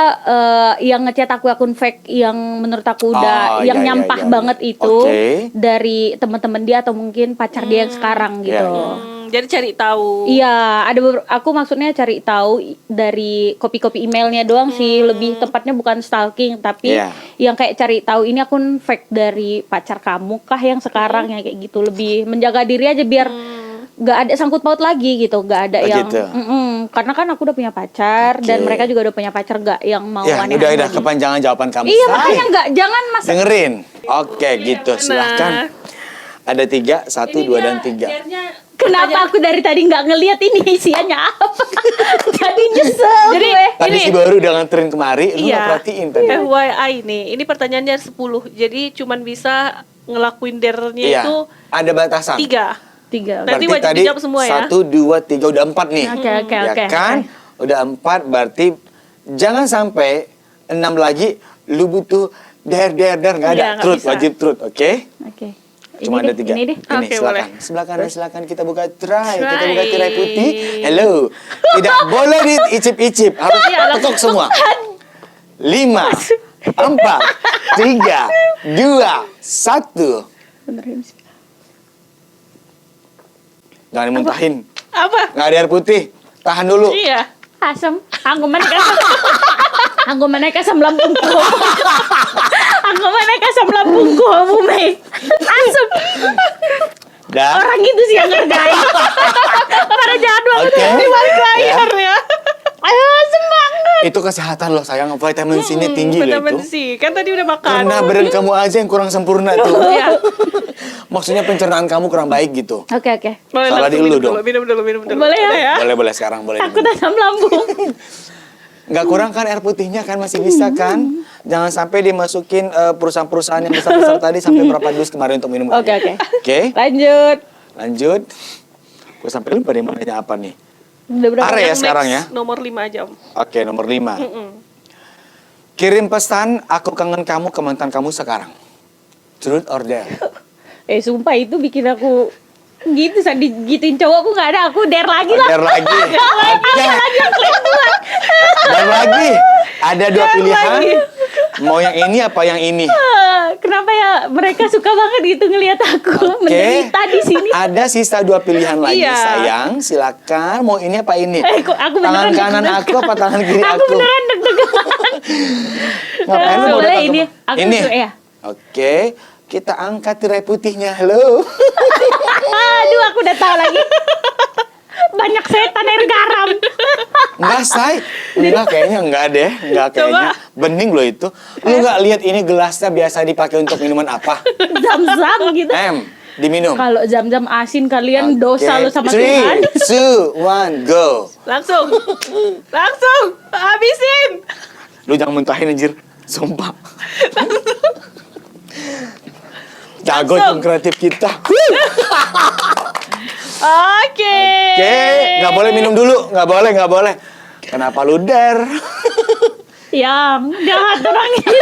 yang ngechat aku akun fake yang menurut aku udah Oh, yang iya, iya, nyampah iya, banget iya. itu Oke. dari teman-teman dia atau mungkin pacar dia yang sekarang gitu. Iya, iya. Jadi cari tahu. Iya, ada aku maksudnya cari tahu dari kopi-kopi emailnya doang sih, lebih tepatnya bukan stalking tapi Iya. yang kayak cari tahu ini akun fake dari pacar kamu kah yang sekarang ya kayak gitu, lebih menjaga diri aja biar nggak ada sangkut paut lagi gitu, nggak ada Oh, yang gitu. karena kan aku udah punya pacar dan Oke. mereka juga udah punya pacar nggak yang mau Ya aneh-aneh udah lagi. kepanjangan jawaban kamu. Iya Say. makanya nggak, jangan mas. Dengerin. Oke gitu, silahkan. Ada 3, 1, 2, dan 3. Kenapa aku dari tadi nggak ngelihat ini isiannya apa? Jadi nyesel Jadi, gue. Tadi Ini. si baru udah nganterin kemari, lu Iya. nggak perhatiin tadi. FYI nih, ini pertanyaannya 10. Jadi cuman bisa ngelakuin dare-nya Iya, itu ada batasan. 3. 3. Nanti wajib dijawab semua ya. 1, 2, 3, udah 4 nih. Oke, oke, Ya oke. kan? Udah 4 berarti jangan sampai 6 lagi lu butuh dare nggak ada. Iya, nggak Truth, bisa. wajib truth, oke? Oke. Cuma Ini ada deh, 3. Ini deh. Ini Oke, silakan. boleh. Silakan kita buka try. Kita Try. buka tirai putih. Hello. Tidak boleh diicip-icip, harus Iya, tekuk semua. 5, 4, 3, 2, 1. Bener, Jangan dimuntahin. Apa? Nggak ada air putih. Tahan dulu. Iya. Asam. Aku mana kasam. Aku mana kasam lambungku. Aku mana kasam lambungku, Bu Mei. Asam. Dah. Orang itu sih yang ngerjain. Pada jadwal Oke. Dibalik layar ya. Ayo asam banget. Itu kesehatan loh sayang. Vitamin C-nya tinggi loh Vitamin itu. C. Kan tadi udah makan. Karena badan kamu aja yang kurang sempurna tuh. Iya. Maksudnya pencernaan kamu kurang baik gitu. Oke oke. Boleh Salah langsung di lu minum dong. dulu. Minum dulu. Boleh ya? Boleh sekarang boleh. Takut asam lambung. Nggak kurang kan air putihnya kan masih bisa kan? Jangan sampai dimasukin perusahaan-perusahaan yang besar-besar tadi sampai berapa dus kemarin untuk minum. Oke oke. Oke, Lanjut. lanjut. Gue sampai lupa deh mau nanya apa nih. Udah berapa? Are ya Yang sekarang next, ya. Nomor 5 aja, Om. Oke, nomor 5. Kirim pesan, aku kangen kamu ke mantan kamu sekarang. Truth or dare? Sumpah itu bikin aku gitu saat digituin cowokku nggak ada, aku dare lagi lah. Dare lagi. Oke. Dan lagi ada dua pilihan. Mau yang ini apa yang ini? Kenapa ya mereka suka banget gitu ngelihat aku Oke. menderita di sini? Ada sisa 2 pilihan lagi Iya. sayang. Silakan. Mau ini apa ini? Kok aku Tangan beneran kanan deg-degan. aku apa tangan kiri Aku aku? beneran deg-degan. Ngapain lu mau Boleh datang ini? ke- Aku ini. suka, ya. Oke. Kita angkat tirai putihnya. Halo. Aduh, aku udah tahu lagi. Banyak setan air garam. Enggak, say. Enggak, kayaknya enggak deh. Enggak kayaknya. Bening loh itu. Lu enggak lihat ini gelasnya biasa dipakai untuk minuman apa? Zam-zam gitu. Diminum. Kalau zam-zam asin kalian Oke. dosa lu sama 3, Tuhan. 2, 1, go. Langsung. Habisin. Lu jangan muntahin anjir. Sumpah. Jago Langsung. tim kreatif kita. Oke. Oke, nggak boleh minum dulu, nggak boleh. Kenapa lu dare? Yang jahat orang ini.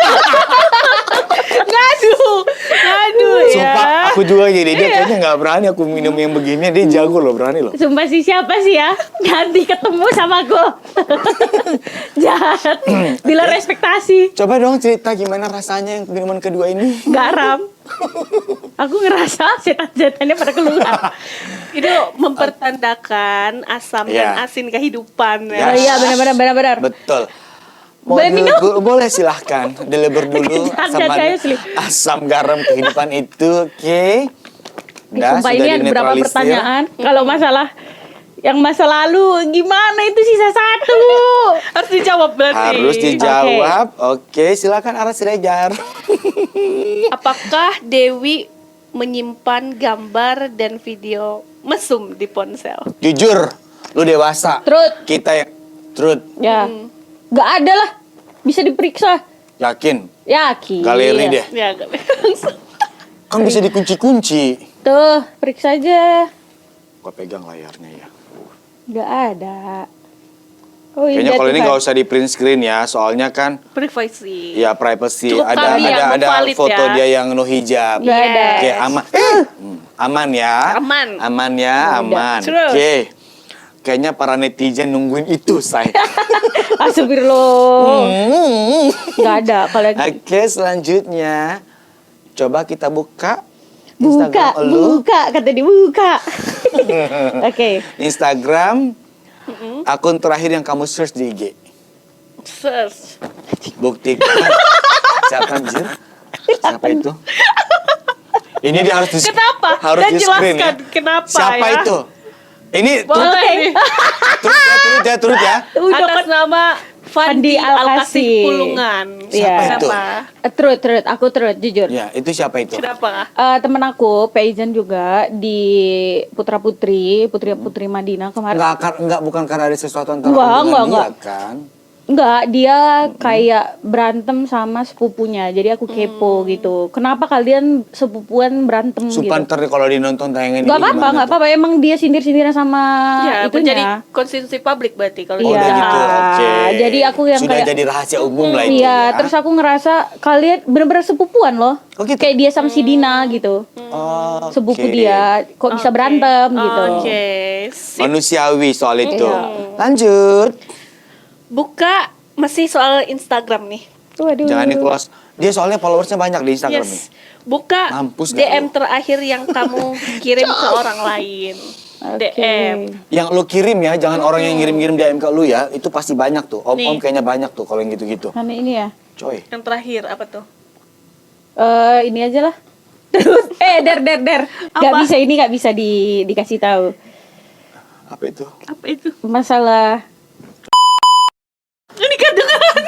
Ngadu ya. Sumpah, aku juga gini. Dia kayaknya nggak berani aku minum yang begini. Dia jago loh, berani loh. Sumpah sih siapa sih ya? Nanti ketemu sama aku. Jahat. Bila respektasi. Coba dong cerita gimana rasanya yang minuman kedua ini. Garam. Aku ngerasa setan-setannya pada keluar. Itu mempertandakan asam dan Iya. asin kehidupan Ya. Oh iya benar-benar. Betul. Mau Boleh minum? boleh silahkan. Deliver dulu Jangan, serius. asam garam kehidupan itu. Oke. Udah, Sumpah sudah ini ada beberapa dinetralisir. pertanyaan. Kalau masalah yang masa lalu gimana itu sisa 1. Harus dijawab berarti. Harus dijawab. Oke, silakan Ara Siregar. Apakah Dewi menyimpan gambar dan video mesum di ponsel? Jujur, lu dewasa. Truth. Kita yang truth. Ya. Gak ada lah. Bisa diperiksa. Yakin? Yakin. Galeri deh. Ya, gak langsung. Kan bisa dikunci-kunci. Tuh, periksa aja. Gua pegang layarnya ya. Gak ada. Oh iya. Kayaknya kalau tuh ini kan. nggak usah di print screen ya, soalnya kan Privacy. ya privacy. Cukup Ada kami yang ada valid foto ya. dia yang no hijab. Gak ada. Oke, aman. Aman ya. Aman. Aman ya, aman. Terus. Oke. Kayaknya para netizen nungguin itu, say. Astagfirullah. Gak ada. Kalau Oke, selanjutnya coba kita buka buka, Instagram lu. buka, kata dibuka. Oke. Instagram akun terakhir yang kamu search di IG. Search. Buktikan. Siapa anjir? Siapa itu? Ini dia harus di Kenapa? harus Dan di screen ya. jelaskan kenapa Siapa ya. itu? Ini Boleh nih. turut ya. Udah Atas kan. nama Fandi Fandi Alkasih. Alkasih Pulungan. Iya. Siapa itu? Truth, aku truth, jujur. Ya, itu siapa itu? Kenapa? Temen aku, Peijan juga di Putra Putri Madinah kemarin. Enggak bukan karena ada sesuatu antara Enggak, kamu dengan enggak. dia kan? Enggak, dia kayak berantem sama sepupunya. Jadi aku kepo gitu. Kenapa kalian sepupuan berantem Sumpah gitu? ntar kalau dinonton tayangan Gak apa-apa. Emang dia sindir-sindiran sama Ya, itunya. menjadi konsumsi publik berarti kalau Oh, Iya. udah gitu. Oke. Jadi aku yang sudah kayak- jadi rahasia umum lah itu. Iya, ya. terus aku ngerasa kalian bener-bener sepupuan loh. Oh, gitu? Kayak dia sama si Dina gitu. Oh, Sepupu oke. dia, kok bisa Oke. berantem gitu. Oke. Sip. Manusiawi soal itu. Iya. Lanjut. Buka masih soal Instagram nih. Waduh. Jangan di close. Dia soalnya followersnya banyak di Instagram nih. Yes. Buka Mampus gak DM lu? terakhir yang kamu kirim ke orang lain. Oke. DM. Yang lu kirim ya, jangan orang yang ngirim-ngirim DM ke lu ya. Itu pasti banyak tuh. Om-om kayaknya banyak tuh kalau yang gitu-gitu. Karena ini ya. Coy. Yang terakhir apa tuh? Ini aja lah. Terus, der. Gak Apa? bisa, ini gak bisa dikasih tahu. Apa itu? Apa itu? Masalah. Ini kedengeran.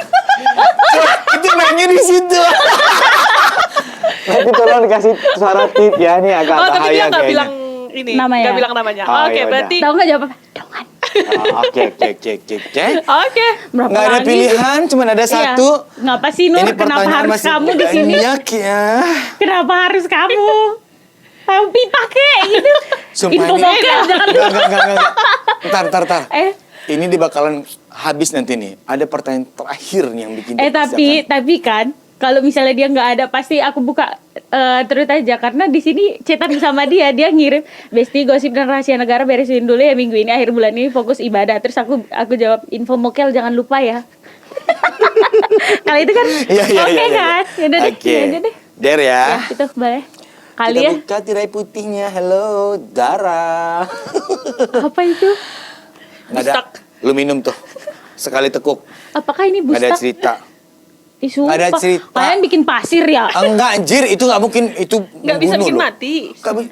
Itu mainnya di situ. Nanti tolong dikasih suara tip ya, ini agak Oh, tapi bahaya dia nggak kayaknya. bilang ini, Namanya. nggak bilang namanya. Oh, Oke, yaudah. berarti Tahu nggak jawab apa? Dongan. Oke, cek. oke. Berapa Nggak ada lagi? pilihan, cuma ada satu. Iya. Ngapa sih Nur? Ini Kenapa pertanyaan harus masih kamu di sini? banyak ya. Kenapa harus kamu? Tapi pakai gitu. Sumpah Info ini. bokep jangan. Enggak. Ntar. Eh, Ini bakalan habis nanti nih. Ada pertanyaan terakhir nih yang bikin dia pasti tapi kan kalau misalnya dia nggak ada pasti aku buka terus aja karena di sini cetan sama dia ngirim Besti gosip dan rahasia negara beresin dulu ya minggu ini akhir bulan ini fokus ibadah terus aku jawab info mokel jangan lupa ya. Kalau itu kan Iya. oke kan? Yaudah deh, Oke. ini aja deh. Der ya. Ya, itu boleh. Kali Kita ya. buka tirai putihnya. Hello, Dara. Apa itu? Nggak ada. Lu minum tuh. Sekali tekuk. Apakah ini Nggak ada bustak? cerita. Isu Ada cerita. Kalian bikin pasir ya? Enggak anjir, itu nggak mungkin. Itu Nggak bisa membunuh bikin lo. mati.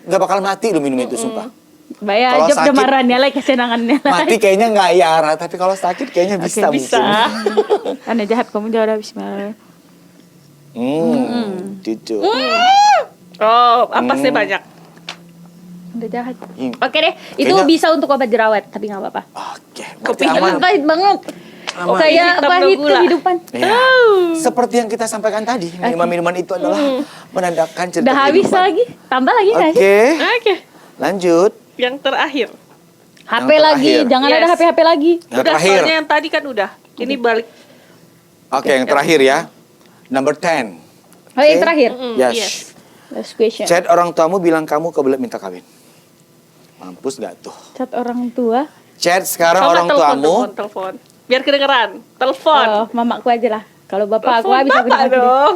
Nggak bakal mati lu minum itu, sumpah. Bayar Kalau job sakit- demarannya lah kesenangannya lah. Mati kayaknya nggak Yara, tapi kalau sakit kayaknya bisa. Bisa. mungkin. Anda jahat kamu jawab bismillah. Cucu. Oh, apa sih banyak? Udah jahat. Ih, Oke deh, itu Kayaknya- bisa untuk obat jerawat, tapi nggak apa-apa. Oke, berarti Kopi aman. Pahit banget. Aman. Kayak Hitam pahit gula. kehidupan. Ya. Seperti yang kita sampaikan tadi, minuman-minuman itu adalah menandakan cerita Udah habis kehidupan. lagi, tambah lagi nggak sih? Oke, Oke. lanjut. Yang terakhir. HP Yang lagi, terakhir. jangan ada Yes. HP lagi. Yang Udah, terakhir. soalnya yang tadi kan udah. Ini balik. Oke, yang terakhir ya. Number 10. Oh yang Oke. terakhir. Yes. Yes. Last question. Chat orang tuamu bilang kamu kebelet minta kawin. Mampus gak tuh? Chat orang tua. Chat sekarang Coba orang tuamu. telepon. Biar kedengeran. Telepon. Oh, mamaku aja lah. Kalau bapak aku Telepon habis aku bapak dipanggil. dong.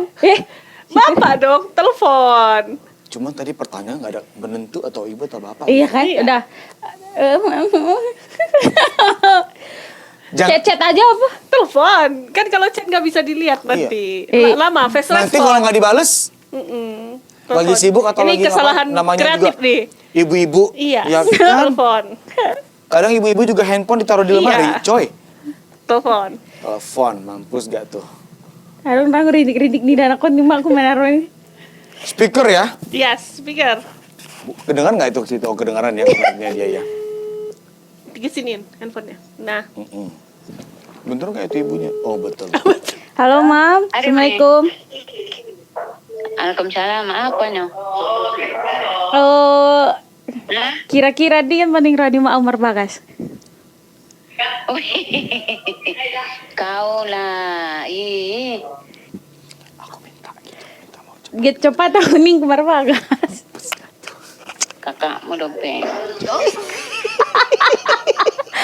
Bapak dong, telepon. Cuman tadi pertanyaan gak ada menentu atau ibu atau bapak. Iya kan? Iya. Udah. Jangan, Chat aja apa? Telepon. Kan kalau chat nggak bisa dilihat nanti. Iya. Lama, face nanti respon. kalau nggak dibales, lagi Telepon. sibuk atau Ini lagi kesalahan apa, namanya kreatif juga nih. ibu-ibu. Iya. Ya kan? Telepon. Kadang ibu-ibu juga handphone ditaruh di lemari, Iya. coy. Telepon. Telepon, mampus gak tuh? Harus tahu rintik-rintik di dana kon cuma aku menaruh ini. Speaker ya? Yes, speaker. Kedengaran nggak itu situ? Oh, kedengaran ya kamarnya dia ya. Disiniin handphonenya. Nah, Bentar nggak itu ibunya? Oh betul. Halo Mam, Assalamualaikum. Waalaikumsalam, apa no? Oh, kira-kira dia yang paling radio sama Umar Bagas. Kau lah, ih. Aku minta mau Get cepat aku ning Umar Bagas. Kakakmu dompet.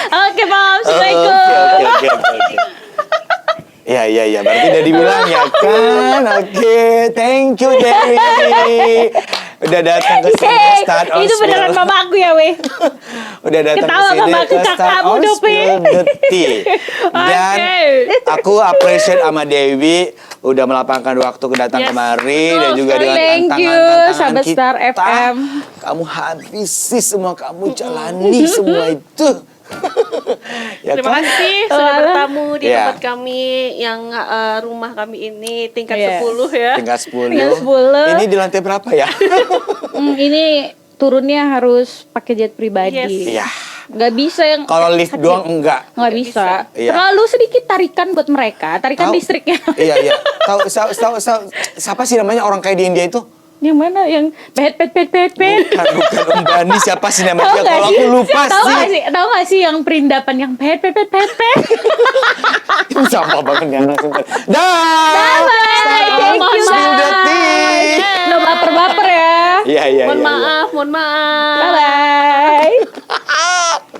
Oke Mam, Assalamualaikum. Oke. Iya. Berarti udah dibilang ya kan? Oke, thank you Dewi. Udah datang ke sini Yeay, Start on itu beneran Spill. mamaku ya weh. Udah datang Ketawa ke sini mamaku, ke Start kakakmu on Dope. Spill Detik. Dan Oke. aku appreciate sama Dewi udah melapangkan waktu datang Yes, kemari betul dan juga sekali. dengan Thank you, tantangan-tantangan sahabat kita. Star FM. Kamu habisi semua, kamu jalani semua itu. Ya terima kan? kasih sudah bertamu di Iya. tempat kami yang rumah kami ini tingkat Iya. 10 ya. Tingkat 10. Tingkat 10. Ini di lantai berapa ya? Ini turunnya harus pakai jet pribadi. Iya. Nggak bisa yang Kalau lift doang enggak. nggak bisa. Iya. Terlalu sedikit tarikan buat mereka, tarikan Tahu- listriknya. Iya. Tahu siapa sih namanya orang kaya di India itu? Yang mana? Yang pet. Bukan Om Bani, siapa sih namanya? Tahu Dia? nggak Kalau sih? aku lupa Tahu sih. nggak sih? Tahu nggak sih yang perindapan yang pet. Itu sampah banget ya anak sumpah. Dah. Thank you, Spill bye. Detik. Lo baper ya. Iya. Mohon maaf. Bye bye.